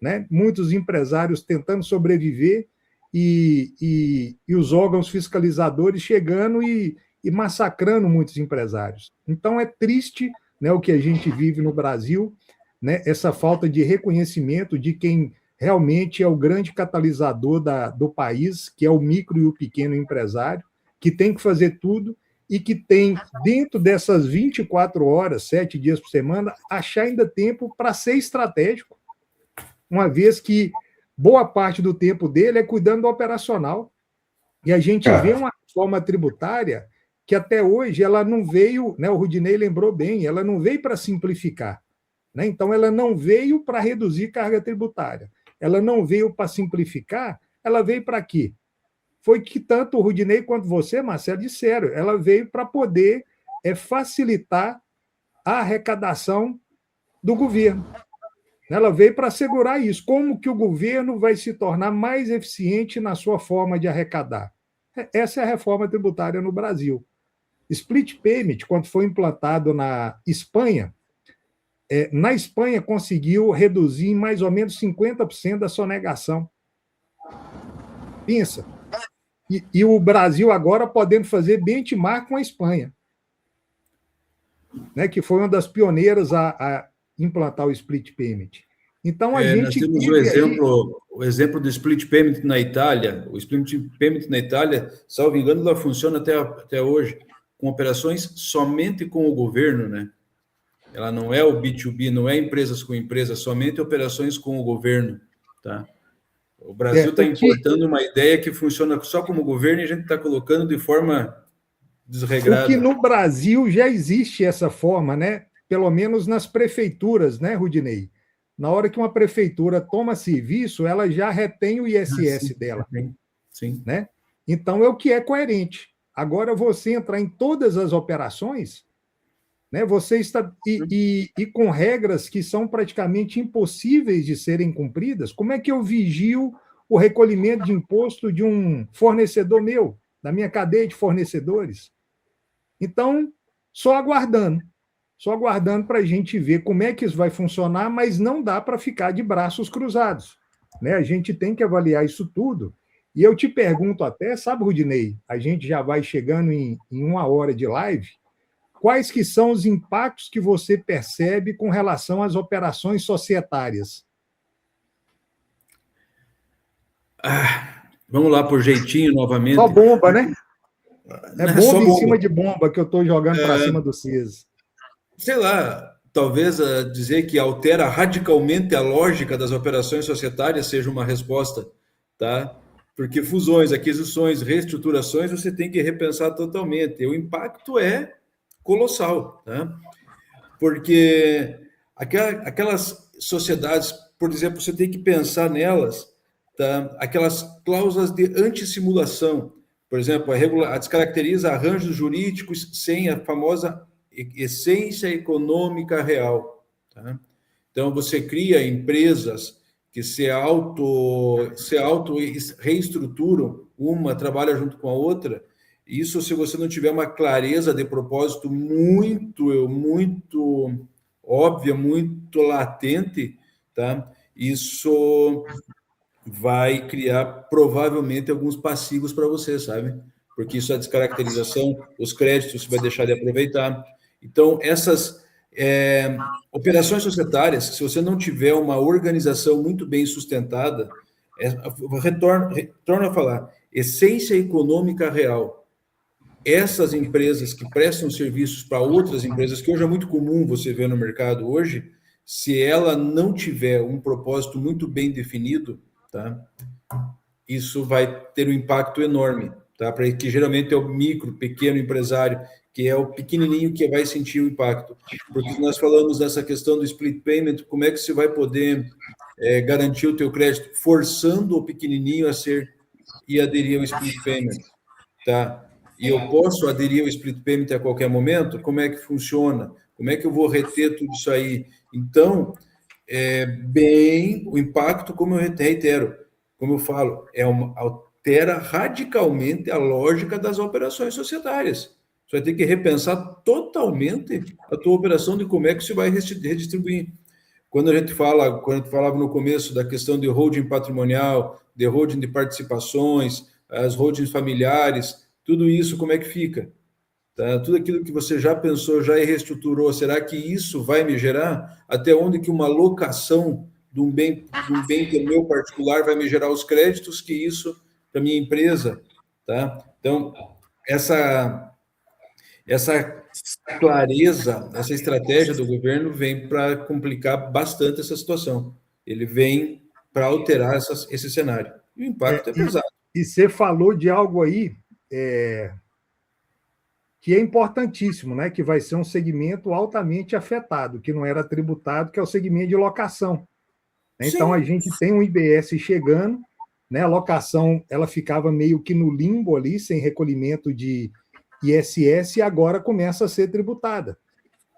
né? Muitos empresários tentando sobreviver e os órgãos fiscalizadores chegando e massacrando muitos empresários. Então, é triste, né, o que a gente vive no Brasil, né? Essa falta de reconhecimento de quem realmente é o grande catalisador do país, que é o micro e o pequeno empresário, que tem que fazer tudo e que tem, dentro dessas 24 horas, 7 dias por semana, achar ainda tempo para ser estratégico, uma vez que boa parte do tempo dele é cuidando do operacional. E a gente vê uma reforma tributária que até hoje ela não veio, né, o Rudinei lembrou bem, ela não veio para simplificar. Né? Então, ela não veio para reduzir carga tributária. Ela não veio para simplificar, ela veio para quê? Foi que tanto o Rudinei quanto você, Marcelo, disseram. Ela veio para poder facilitar a arrecadação do governo. Ela veio para assegurar isso. Como que o governo vai se tornar mais eficiente na sua forma de arrecadar? Essa é a reforma tributária no Brasil. Split payment, quando foi implantado na Espanha, conseguiu reduzir em mais ou menos 50% da sonegação. Pensa. E o Brasil agora podendo fazer benchmark com a Espanha, né, que foi uma das pioneiras a implantar o split payment. Então, a gente... Nós temos o exemplo do split payment na Itália. O split payment na Itália, salvo engano, ela funciona até hoje, com operações somente com o governo, né? Ela não é o B2B, não é empresas com empresas, somente operações com o governo, tá? O Brasil está importando uma ideia que funciona só como governo e a gente está colocando de forma desregrada. Porque no Brasil já existe essa forma, né? Pelo menos nas prefeituras, né, Rudinei? Na hora que uma prefeitura toma serviço, ela já retém o ISS dela. Sim. Né? Então, é o que é coerente. Agora, você entrar em todas as operações, né, você está e com regras que são praticamente impossíveis de serem cumpridas, como é que eu vigio o recolhimento de imposto de um fornecedor meu, da minha cadeia de fornecedores? Então, só aguardando para a gente ver como é que isso vai funcionar, mas não dá para ficar de braços cruzados. Né? A gente tem que avaliar isso tudo. E eu te pergunto até, sabe, Rudinei, a gente já vai chegando em 1 hora de live, quais que são os impactos que você percebe com relação às operações societárias? Vamos lá por jeitinho novamente. Só bomba, né? É bomba em cima de bomba que eu estou jogando para cima do CIS. Sei lá, talvez dizer que altera radicalmente a lógica das operações societárias seja uma resposta, tá? Porque fusões, aquisições, reestruturações, você tem que repensar totalmente. O impacto é colossal, tá? Porque aquelas sociedades, por exemplo, você tem que pensar nelas, tá? Aquelas cláusulas de antissimulação, por exemplo, a descaracteriza arranjos jurídicos sem a famosa essência econômica real, tá? Então, você cria empresas que se auto reestruturam, uma trabalha junto com a outra. Isso, se você não tiver uma clareza de propósito muito óbvia, muito latente, tá? Isso vai criar provavelmente alguns passivos para você, sabe? Porque isso é descaracterização, os créditos você vai deixar de aproveitar. Então, essas operações societárias, se você não tiver uma organização muito bem sustentada, retorno a falar, essência econômica real. Essas empresas que prestam serviços para outras empresas, que hoje é muito comum você ver no mercado hoje, se ela não tiver um propósito muito bem definido, tá? Isso vai ter um impacto enorme, tá? Para que geralmente é o micro, pequeno empresário, que é o pequenininho que vai sentir o impacto. Porque nós falamos dessa questão do split payment, como é que você vai poder garantir o teu crédito forçando o pequenininho a aderir ao split payment, tá? E eu posso aderir ao split payment a qualquer momento? Como é que funciona? Como é que eu vou reter tudo isso aí? Então, o impacto, como eu reitero, como eu falo, altera radicalmente a lógica das operações societárias. Você vai ter que repensar totalmente a tua operação de como é que você vai redistribuir. Quando a gente falava no começo da questão de holding patrimonial, de holding de participações, as holdings familiares, tudo isso, como é que fica? Tá? Tudo aquilo que você já pensou, já reestruturou, será que isso vai me gerar? Até onde que uma locação de um bem que é meu particular vai me gerar os créditos que isso para minha empresa? Tá? Então, essa clareza, essa estratégia do governo vem para complicar bastante essa situação. Ele vem para alterar esse cenário. E o impacto é pesado. E você falou de algo aí que é importantíssimo, né? Que vai ser um segmento altamente afetado, que não era tributado, que é o segmento de locação. Então, Sim. a gente tem um IBS chegando, né? A locação ela ficava meio que no limbo ali, sem recolhimento de ISS, e agora começa a ser tributada.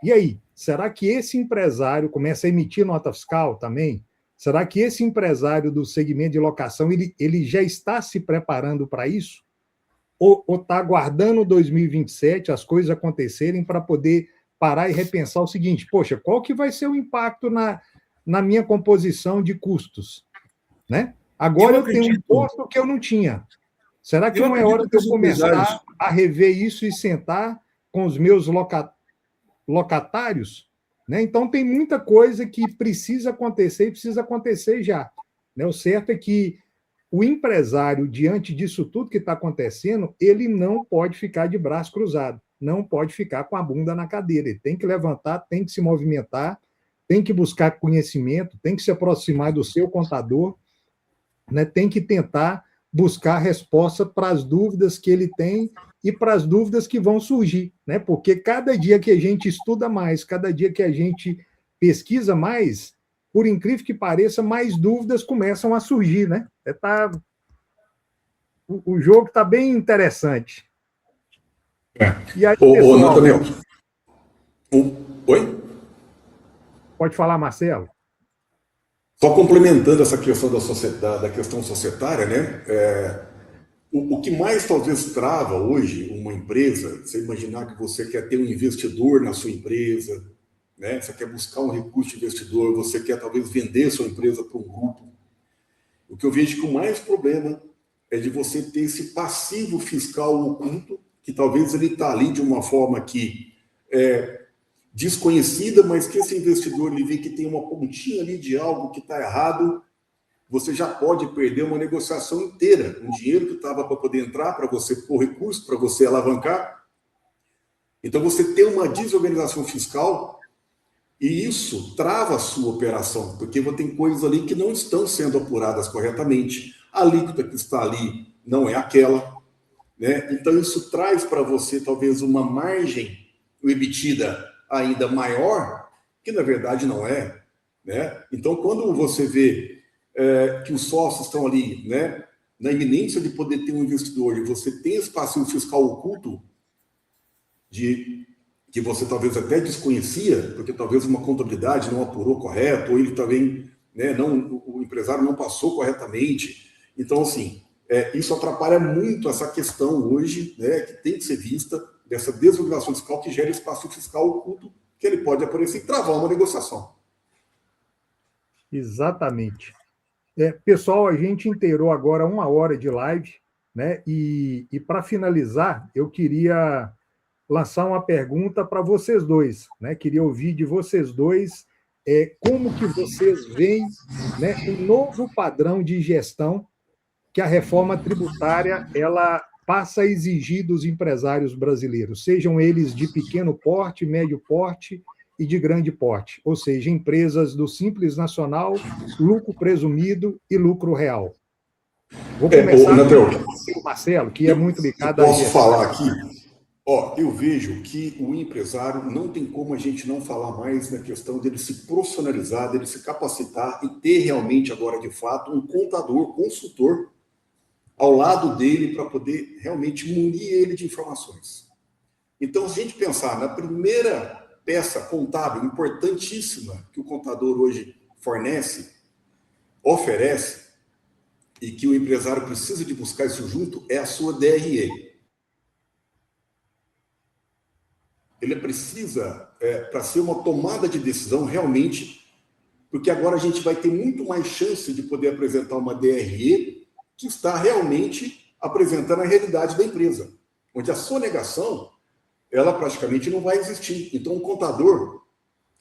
E aí, será que esse empresário começa a emitir nota fiscal também? Será que esse empresário do segmento de locação ele já está se preparando para isso? Ou está aguardando 2027 as coisas acontecerem para poder parar e repensar o seguinte: poxa, qual que vai ser o impacto na minha composição de custos? Né? Agora eu tenho um imposto que eu não tinha. Será que não é hora de eu começar a rever isso e sentar com os meus locatários? Né? Então, tem muita coisa que precisa acontecer e precisa acontecer já. Né? O certo é que o empresário, diante disso tudo que está acontecendo, ele não pode ficar de braço cruzado, não pode ficar com a bunda na cadeira. Ele tem que levantar, tem que se movimentar, tem que buscar conhecimento, tem que se aproximar do seu contador, né? Tem que tentar buscar resposta para as dúvidas que ele tem e para as dúvidas que vão surgir, né? Porque cada dia que a gente estuda mais, cada dia que a gente pesquisa mais, por incrível que pareça, mais dúvidas começam a surgir, né? O jogo está bem interessante. E aí, pessoal... Nathaniel. Oi? Pode falar, Marcelo. Só complementando essa questão da questão societária, né? O que mais talvez trava hoje uma empresa, você imaginar que você quer ter um investidor na sua empresa, né? Você quer buscar um recurso de investidor, você quer talvez vender sua empresa para um grupo. O que eu vejo que o mais problema é de você ter esse passivo fiscal oculto, que talvez ele está ali de uma forma que desconhecida, mas que esse investidor ele vê que tem uma pontinha ali de algo que está errado, você já pode perder uma negociação inteira, um dinheiro que estava para poder entrar, para você pôr recurso, para você alavancar. Então você tem uma desorganização fiscal e isso trava a sua operação, porque você tem coisas ali que não estão sendo apuradas corretamente. A alíquota que está ali não é aquela, né? Então isso traz para você talvez uma margem EBITDA ainda maior, que na verdade não é, né? Então quando você vê que os sócios estão ali, né, na iminência de poder ter um investidor, e você tem esse passivo fiscal oculto que você talvez até desconhecia, porque talvez uma contabilidade não apurou correto, ou ele também, né, o empresário não passou corretamente. Então, assim, isso atrapalha muito essa questão hoje, né, que tem que ser vista, dessa desorganização fiscal que gera esse passivo fiscal oculto, que ele pode aparecer e travar uma negociação. Exatamente. Pessoal, a gente inteirou agora 1 hora de live, né? E para finalizar, eu queria lançar uma pergunta para vocês dois, né? Queria ouvir de vocês dois como que vocês veem, né, um novo padrão de gestão que a reforma tributária ela passa a exigir dos empresários brasileiros, sejam eles de pequeno porte, médio porte e de grande porte, ou seja, empresas do Simples Nacional, lucro presumido e lucro real. Vou começar com o Marcelo, que é muito ligado a isso. Posso falar aqui? Eu vejo que o empresário não tem como a gente não falar mais na questão dele se profissionalizar, dele se capacitar e ter realmente agora, de fato, um contador, consultor ao lado dele para poder realmente munir ele de informações. Então, se a gente pensar na primeira peça contábil importantíssima que o contador hoje oferece, e que o empresário precisa de buscar isso junto, é a sua DRE. Ele precisa, para ser uma tomada de decisão realmente, porque agora a gente vai ter muito mais chance de poder apresentar uma DRE que está realmente apresentando a realidade da empresa, onde a sonegação ela praticamente não vai existir. Então, o contador,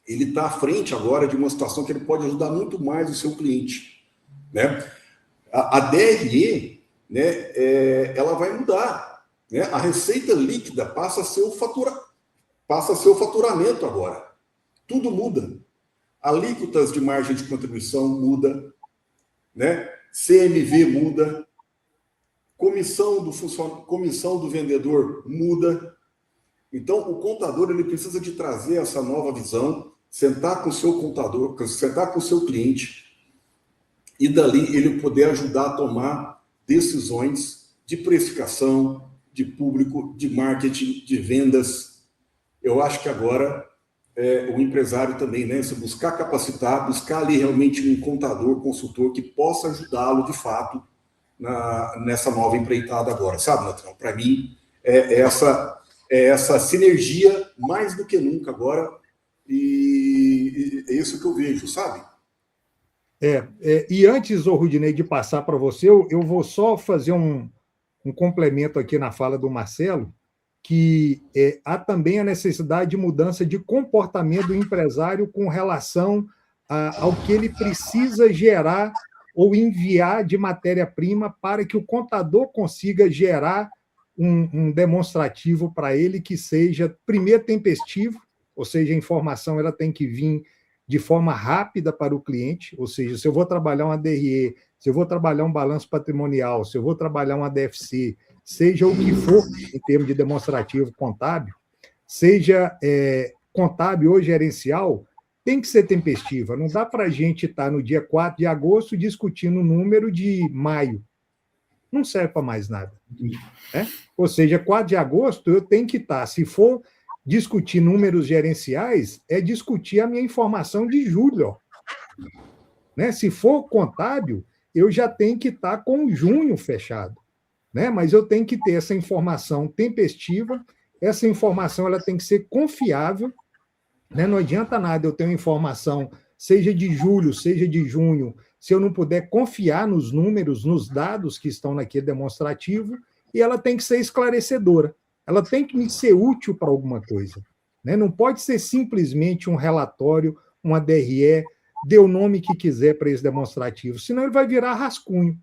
ele está à frente agora de uma situação que ele pode ajudar muito mais o seu cliente, né? A DRE, né, ela vai mudar, né? A receita líquida passa a ser o faturamento agora. Tudo muda. Alíquotas de margem de contribuição muda. né? CMV muda, comissão do vendedor muda. Então, o contador ele precisa de trazer essa nova visão, sentar com o seu contador, sentar com o seu cliente, e dali ele poder ajudar a tomar decisões de precificação, de público, de marketing, de vendas. Eu acho que agora o empresário também, né, se buscar capacitar, buscar ali realmente um contador, consultor que possa ajudá-lo de fato nessa nova empreitada agora, sabe, Natrão? Para mim, é essa sinergia mais do que nunca agora, e é isso que eu vejo, sabe? E antes, Rudinei, de passar para você, eu vou só fazer um complemento aqui na fala do Marcelo, que há também a necessidade de mudança de comportamento do empresário com relação ao que ele precisa gerar ou enviar de matéria-prima para que o contador consiga gerar um demonstrativo para ele que seja, primeiro, tempestivo, ou seja, a informação ela tem que vir de forma rápida para o cliente, ou seja, se eu vou trabalhar uma DRE, se eu vou trabalhar um balanço patrimonial, se eu vou trabalhar uma DFC, seja o que for em termos de demonstrativo contábil, seja contábil ou gerencial, tem que ser tempestiva. Não dá para a gente estar no dia 4 de agosto discutindo o número de maio. Não serve para mais nada. Né? Ou seja, 4 de agosto eu tenho que estar, se for discutir números gerenciais, é discutir a minha informação de julho. Né? Se for contábil, eu já tenho que estar com junho fechado. Né? Mas eu tenho que ter essa informação tempestiva, essa informação ela tem que ser confiável. Né? Não adianta nada eu ter uma informação, seja de julho, seja de junho, se eu não puder confiar nos números, nos dados que estão naquele demonstrativo, e ela tem que ser esclarecedora. Ela tem que me ser útil para alguma coisa. Né? Não pode ser simplesmente um relatório, uma DRE, dê o nome que quiser para esse demonstrativo, senão ele vai virar rascunho.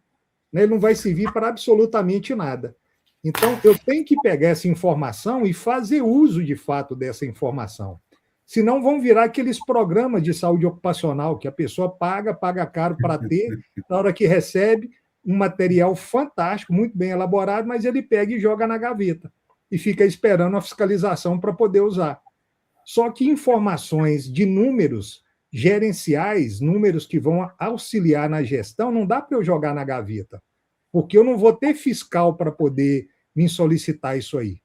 Né? Ele não vai servir para absolutamente nada. Então, eu tenho que pegar essa informação e fazer uso, de fato, dessa informação. Senão vão virar aqueles programas de saúde ocupacional que a pessoa paga caro para ter, na hora que recebe um material fantástico, muito bem elaborado, mas ele pega e joga na gaveta e fica esperando a fiscalização para poder usar. Só que informações de números gerenciais, números que vão auxiliar na gestão, não dá para eu jogar na gaveta, porque eu não vou ter fiscal para poder me solicitar isso aí.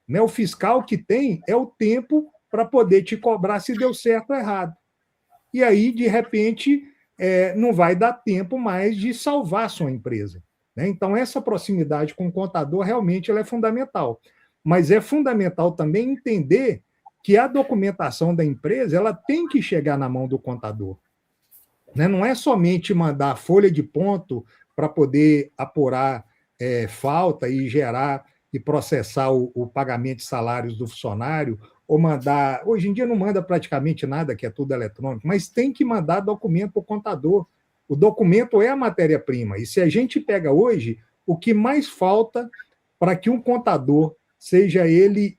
Né? O fiscal que tem é o tempo para poder te cobrar se deu certo ou errado. E aí, de repente, não vai dar tempo mais de salvar a sua empresa. Né? Então, essa proximidade com o contador realmente ela é fundamental. Mas é fundamental também entender que a documentação da empresa ela tem que chegar na mão do contador. Né? Não é somente mandar a folha de ponto para poder apurar falta e gerar e processar o pagamento de salários do funcionário, ou mandar... Hoje em dia não manda praticamente nada, que é tudo eletrônico, mas tem que mandar documento para o contador. O documento é a matéria-prima. E se a gente pega hoje, o que mais falta para que um contador, seja ele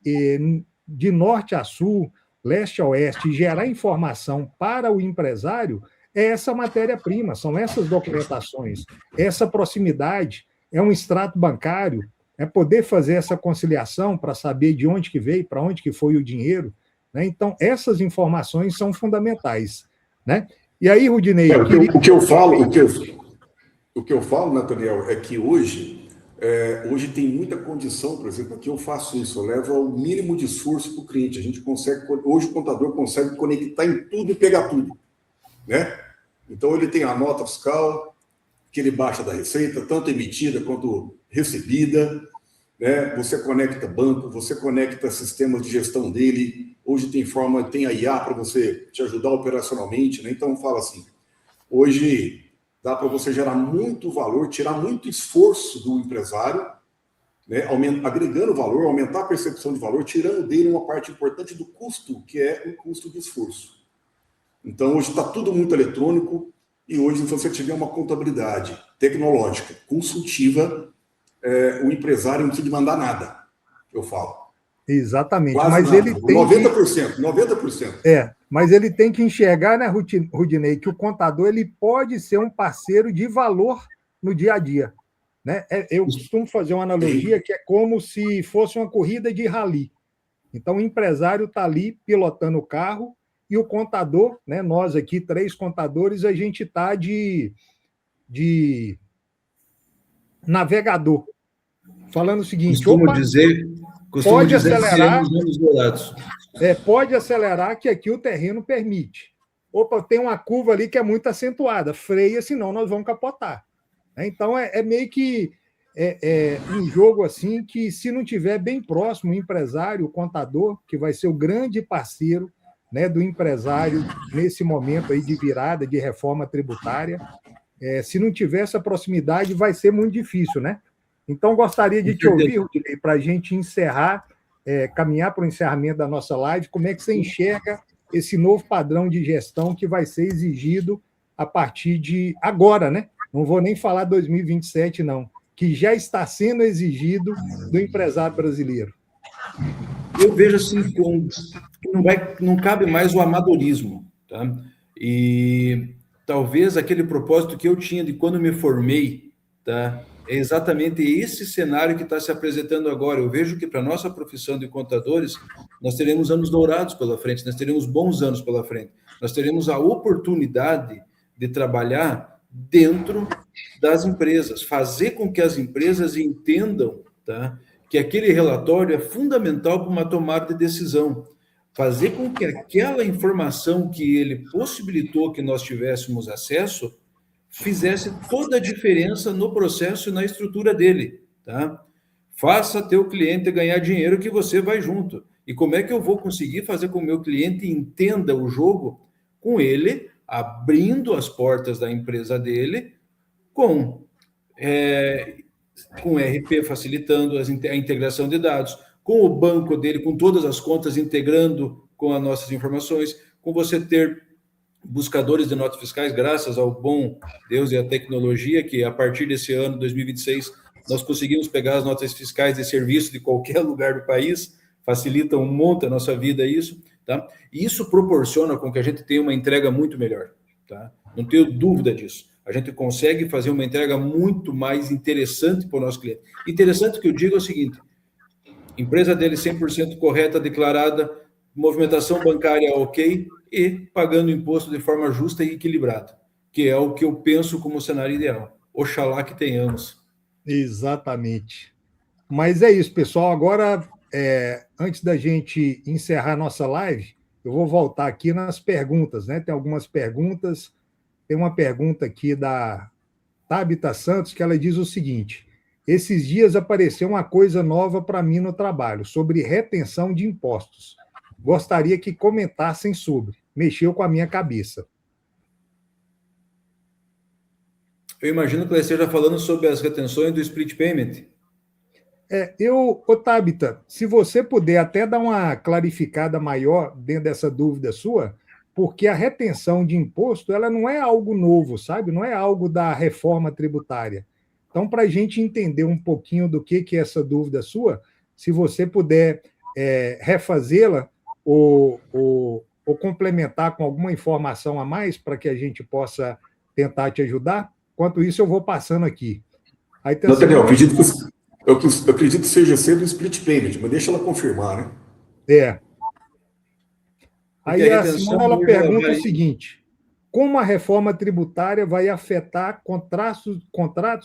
de norte a sul, leste a oeste, gerar informação para o empresário, é essa matéria-prima, são essas documentações, essa proximidade, é um extrato bancário, é poder fazer essa conciliação para saber de onde que veio, para onde que foi o dinheiro. Né? Então, essas informações são fundamentais. Né? E aí, Rudinei... O que eu falo, Nathaniel, é que hoje tem muita condição, por exemplo, aqui eu faço isso, eu levo ao mínimo de esforço para o cliente. A gente consegue, hoje o contador consegue conectar em tudo e pegar tudo. Né? Então, ele tem a nota fiscal, que ele baixa da Receita, tanto emitida quanto recebida, né? Você conecta banco, você conecta sistemas de gestão dele, hoje tem a IA para você te ajudar operacionalmente, né? Então fala assim, hoje dá para você gerar muito valor, tirar muito esforço do empresário, né? Agregando valor, aumentar a percepção de valor, tirando dele uma parte importante do custo, que é o custo de esforço. Então hoje está tudo muito eletrônico, e hoje, se você tiver uma contabilidade tecnológica, consultiva, o empresário não precisa de mandar nada, eu falo. Exatamente. Quase mas nada. Ele tem 90%. Mas ele tem que enxergar, né, Rudinei, que o contador ele pode ser um parceiro de valor no dia a dia. Né? Eu costumo fazer uma analogia que é como se fosse uma corrida de rally. Então, o empresário está ali pilotando o carro e o contador, né, nós aqui, 3 contadores, a gente está de navegador. Falando o seguinte, Costumo dizer pode que acelerar, seremos dourados. pode acelerar que aqui o terreno permite. Opa, tem uma curva ali que é muito acentuada, freia, senão nós vamos capotar. Então, é meio que um jogo assim que, se não tiver bem próximo o empresário, o contador, que vai ser o grande parceiro, né, do empresário nesse momento aí de virada, de reforma tributária, se não tiver essa proximidade, vai ser muito difícil, né? Então, gostaria de te ouvir, Rudinei, para a gente encerrar, caminhar para o encerramento da nossa live, como é que você enxerga esse novo padrão de gestão que vai ser exigido a partir de agora, né? Não vou nem falar 2027, não, que já está sendo exigido do empresário brasileiro. Eu vejo assim, que não cabe mais o amadorismo, tá? E talvez aquele propósito que eu tinha de quando me formei, tá? É exatamente esse cenário que está se apresentando agora. Eu vejo que para a nossa profissão de contadores, nós teremos anos dourados pela frente, nós teremos bons anos pela frente. Nós teremos a oportunidade de trabalhar dentro das empresas, fazer com que as empresas entendam, tá, que aquele relatório é fundamental para uma tomada de decisão. Fazer com que aquela informação que ele possibilitou que nós tivéssemos acesso fizesse toda a diferença no processo e na estrutura dele, tá? Faça teu cliente ganhar dinheiro que você vai junto. E como é que eu vou conseguir fazer com que o meu cliente entenda o jogo? Com ele abrindo as portas da empresa dele com RP facilitando a integração de dados, com o banco dele, com todas as contas integrando com as nossas informações, com você ter buscadores de notas fiscais, graças ao bom Deus e à tecnologia, que a partir desse ano, 2026, nós conseguimos pegar as notas fiscais de serviço de qualquer lugar do país, facilita um monte a nossa vida isso, tá? E isso proporciona com que a gente tenha uma entrega muito melhor, tá? Não tenho dúvida disso. A gente consegue fazer uma entrega muito mais interessante para o nosso cliente. Interessante que eu digo é o seguinte, empresa dele 100% correta, declarada, movimentação bancária ok e pagando imposto de forma justa e equilibrada, que é o que eu penso como cenário ideal. Oxalá que tenhamos. Exatamente. Mas é isso, pessoal. Agora, antes da gente encerrar nossa live, eu vou voltar aqui nas perguntas, né? Tem algumas perguntas. Tem uma pergunta aqui da Tabita Santos, que ela diz o seguinte: esses dias apareceu uma coisa nova para mim no trabalho, sobre retenção de impostos. Gostaria que comentassem sobre. Mexeu com a minha cabeça. Eu imagino que ela esteja falando sobre as retenções do split payment. Tabita, se você puder até dar uma clarificada maior dentro dessa dúvida sua, porque a retenção de imposto ela não é algo novo, sabe? Não é algo da reforma tributária. Então, para a gente entender um pouquinho do que é essa dúvida sua, se você puder refazê-la ou complementar com alguma informação a mais para que a gente possa tentar te ajudar. Enquanto isso, eu vou passando aqui. Aí tem não, Daniel, eu acredito que seja cedo o split payment, mas deixa ela confirmar, né? Aí a Simone ela pergunta o seguinte: como a reforma tributária vai afetar contratos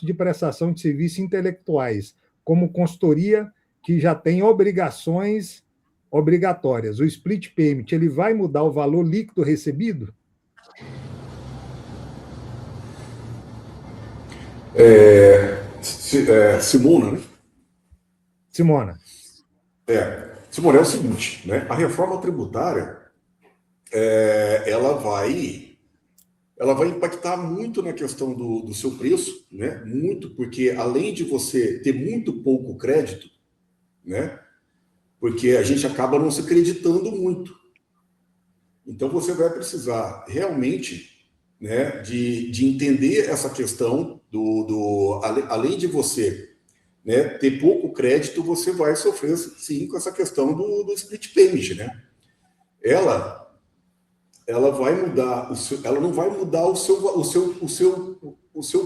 de prestação de serviços intelectuais, como consultoria, que já tem obrigações obrigatórias? O split payment ele vai mudar o valor líquido recebido? Simona, né? Simona. Simona, é o seguinte, né? A reforma tributária ela vai impactar muito na questão do seu preço, né? Muito, porque além de você ter muito pouco crédito, né? Porque a gente acaba não se acreditando muito. Então você vai precisar realmente, né, de entender essa questão além de você, né, ter pouco crédito, você vai sofrer sim com essa questão do split payment, né? Ela ela vai mudar ela não vai mudar o seu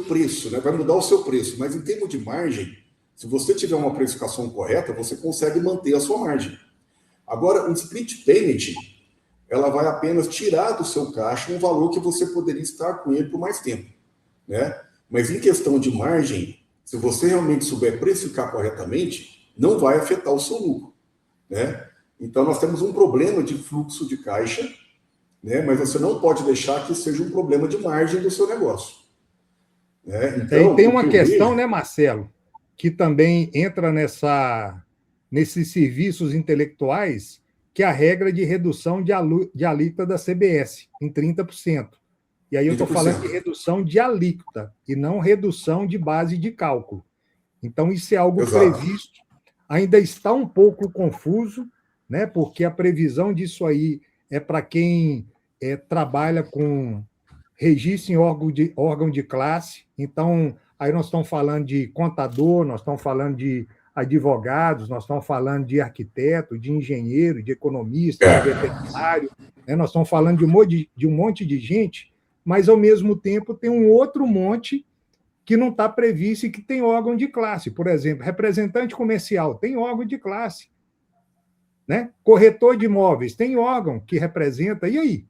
preço, né? Vai mudar o seu preço, mas em termos de margem, se você tiver uma precificação correta, você consegue manter a sua margem. Agora, o split payment, ela vai apenas tirar do seu caixa um valor que você poderia estar com ele por mais tempo, né? Mas em questão de margem, se você realmente souber precificar corretamente, não vai afetar o seu lucro, né? Então, nós temos um problema de fluxo de caixa, né? Mas você não pode deixar que seja um problema de margem do seu negócio, né? Então, e tem uma questão, né, Marcelo, que também entra nesses serviços intelectuais, que é a regra de redução de alíquota da CBS em 30%. E aí eu estou falando de redução de alíquota e não redução de base de cálculo. Então, isso é algo previsto, ainda está um pouco confuso, né? Porque a previsão disso aí é para quem trabalha com registro em órgão de classe. Então, aí nós estamos falando de contador, nós estamos falando de advogados, nós estamos falando de arquiteto, de engenheiro, de economista, de veterinário, né? Nós estamos falando de um monte de gente, mas, ao mesmo tempo, tem um outro monte que não está previsto e que tem órgão de classe. Por exemplo, representante comercial tem órgão de classe, né? Corretor de imóveis tem órgão que representa. E aí?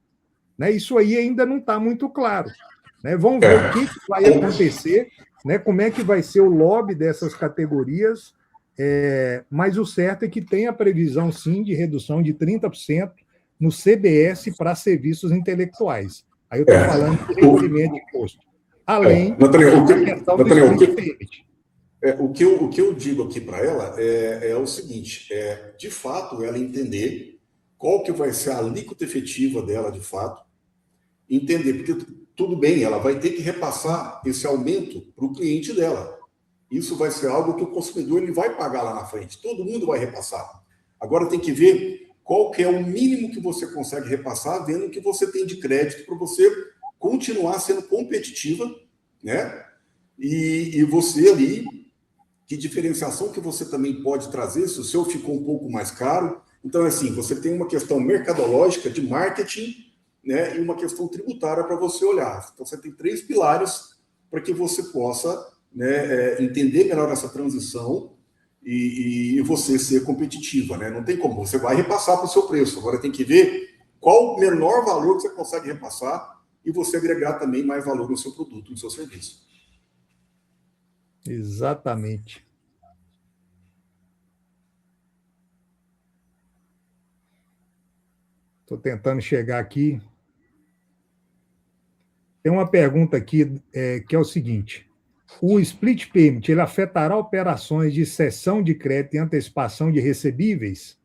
Né? Isso aí ainda não está muito claro, né? Vamos ver o que vai acontecer, né? Como é que vai ser o lobby dessas categorias, mas o certo é que tem a previsão, sim, de redução de 30% no CBS para serviços intelectuais. Aí eu estou falando de recolhimento de imposto. Além da questão do split payment. O que eu digo aqui para ela é o seguinte, de fato, ela entender qual que vai ser a alíquota efetiva dela, de fato, entender, porque tudo bem, ela vai ter que repassar esse aumento para o cliente dela. Isso vai ser algo que o consumidor ele vai pagar lá na frente, todo mundo vai repassar. Agora tem que ver qual que é o mínimo que você consegue repassar, vendo o que você tem de crédito para você continuar sendo competitiva, né? E você ali, que diferenciação que você também pode trazer, se o seu ficou um pouco mais caro. Então, assim, você tem uma questão mercadológica, de marketing, né, e uma questão tributária para você olhar. Então, você tem 3 pilares para que você possa, né, entender melhor essa transição e você ser competitiva, né? Não tem como, você vai repassar para o seu preço. Agora tem que ver qual o menor valor que você consegue repassar e você agregar também mais valor no seu produto, no seu serviço. Exatamente. Estou tentando chegar aqui. Tem uma pergunta aqui que é o seguinte: o split payment ele afetará operações de cessão de crédito e antecipação de recebíveis?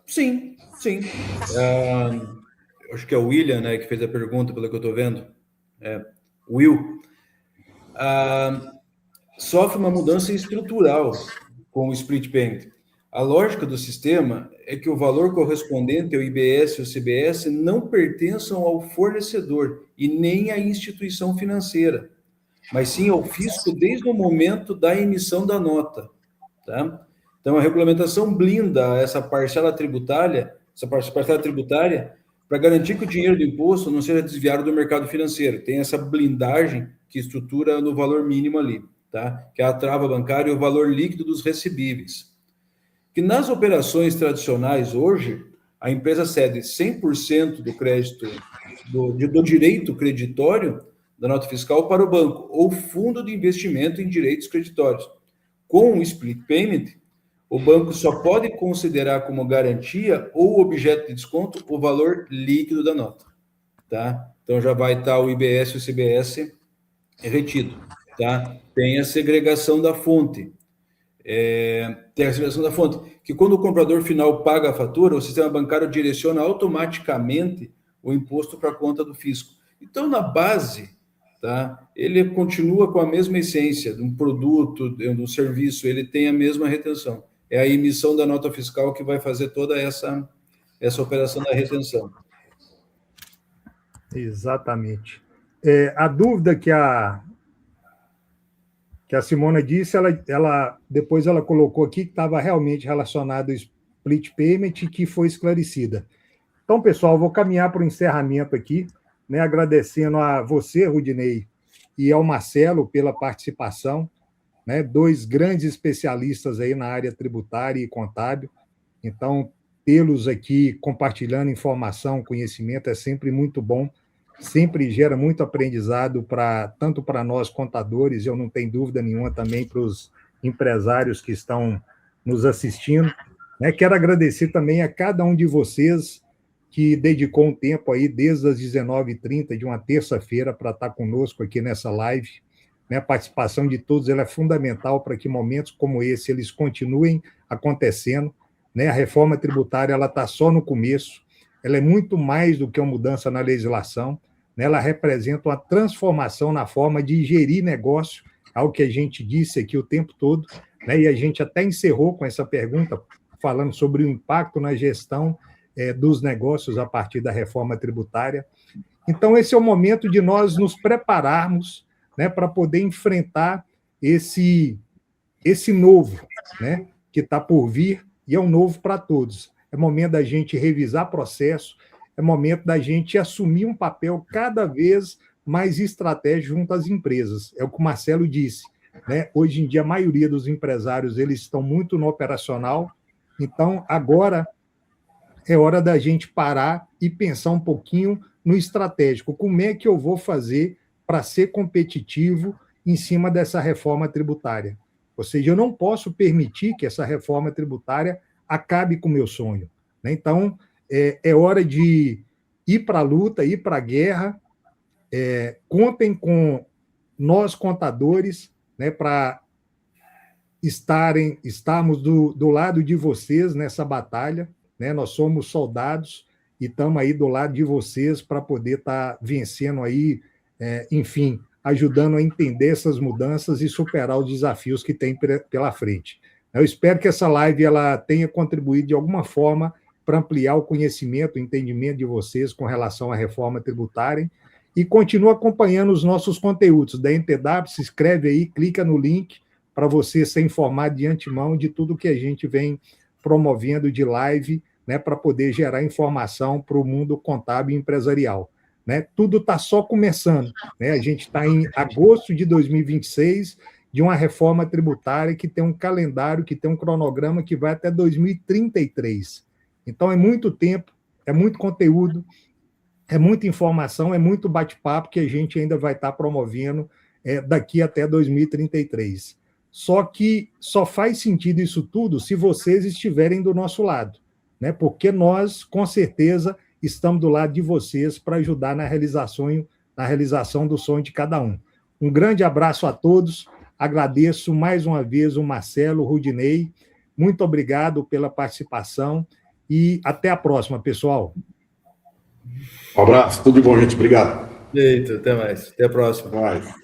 Sim. Acho que é o William, né, que fez a pergunta, pelo que eu estou vendo. Will. Sofre uma mudança estrutural com o split payment. A lógica do sistema é que o valor correspondente ao IBS e ao CBS não pertençam ao fornecedor e nem à instituição financeira, mas sim ao fisco desde o momento da emissão da nota, tá? Então, a regulamentação blinda essa parcela tributária para garantir que o dinheiro do imposto não seja desviado do mercado financeiro. Tem essa blindagem que estrutura no valor mínimo ali, tá? Que é a trava bancária e o valor líquido dos recebíveis. Que nas operações tradicionais hoje, a empresa cede 100% do crédito, do direito creditório da nota fiscal para o banco, ou fundo de investimento em direitos creditórios. Com o split payment, o banco só pode considerar como garantia ou objeto de desconto o valor líquido da nota, tá? Então já vai estar o IBS e o CBS retido, tá? Tem a segregação da fonte. Tem a segregação da fonte, que quando o comprador final paga a fatura, o sistema bancário direciona automaticamente o imposto para a conta do fisco. Então, na base, tá, ele continua com a mesma essência de um produto, de um serviço, ele tem a mesma retenção. É a emissão da nota fiscal que vai fazer toda essa operação da retenção. Exatamente. A dúvida que a Simona disse, depois ela colocou aqui que estava realmente relacionado split payment que foi esclarecida. Então, pessoal, vou caminhar para o encerramento aqui, né, agradecendo a você, Rudinei, e ao Marcelo pela participação, né, 2 grandes especialistas aí na área tributária e contábil. Então, tê-los aqui compartilhando informação, conhecimento é sempre muito bom, sempre gera muito aprendizado tanto para nós contadores, eu não tenho dúvida nenhuma também para os empresários que estão nos assistindo. Né? Quero agradecer também a cada um de vocês que dedicou um tempo aí desde as 19h30 de uma terça-feira para estar conosco aqui nessa live. Né? A participação de todos ela é fundamental para que momentos como esse eles continuem acontecendo. Né? A reforma tributária ela está só no começo, ela é muito mais do que uma mudança na legislação, né? Ela representa uma transformação na forma de gerir negócio, algo que a gente disse aqui o tempo todo, né? E a gente até encerrou com essa pergunta, falando sobre o impacto na gestão dos negócios a partir da reforma tributária. Então, esse é o momento de nós nos prepararmos, né, para poder enfrentar esse novo, né, que está por vir, e é um novo para todos. É momento da gente revisar processo, é momento da gente assumir um papel cada vez mais estratégico junto às empresas. É o que o Marcelo disse, né? Hoje em dia, a maioria dos empresários eles estão muito no operacional, então agora é hora da gente parar e pensar um pouquinho no estratégico. Como é que eu vou fazer para ser competitivo em cima dessa reforma tributária? Ou seja, eu não posso permitir que essa reforma tributária acabe com o meu sonho. Né? Então, é hora de ir para a luta, ir para a guerra. Contem com nós, contadores, né, para estarmos do lado de vocês nessa batalha. Né? Nós somos soldados e estamos aí do lado de vocês para poder estar vencendo aí, enfim, ajudando a entender essas mudanças e superar os desafios que tem pela frente. Eu espero que essa live ela tenha contribuído de alguma forma para ampliar o conhecimento, o entendimento de vocês com relação à reforma tributária e continue acompanhando os nossos conteúdos da NTW, se inscreve aí, clica no link para você ser informado de antemão de tudo que a gente vem promovendo de live, né, para poder gerar informação para o mundo contábil e empresarial. Né? Tudo está só começando. Né? A gente está em agosto de 2026, de uma reforma tributária que tem um calendário, que tem um cronograma que vai até 2033. Então, é muito tempo, é muito conteúdo, é muita informação, é muito bate-papo que a gente ainda vai estar promovendo daqui até 2033. Só que só faz sentido isso tudo se vocês estiverem do nosso lado, né? Porque nós, com certeza, estamos do lado de vocês para ajudar na realização do sonho de cada um. Um grande abraço a todos, agradeço mais uma vez o Marcelo, o Rudinei, muito obrigado pela participação e até a próxima, pessoal. Um abraço, tudo de bom, gente, obrigado. Eita, até mais, até a próxima. Até mais.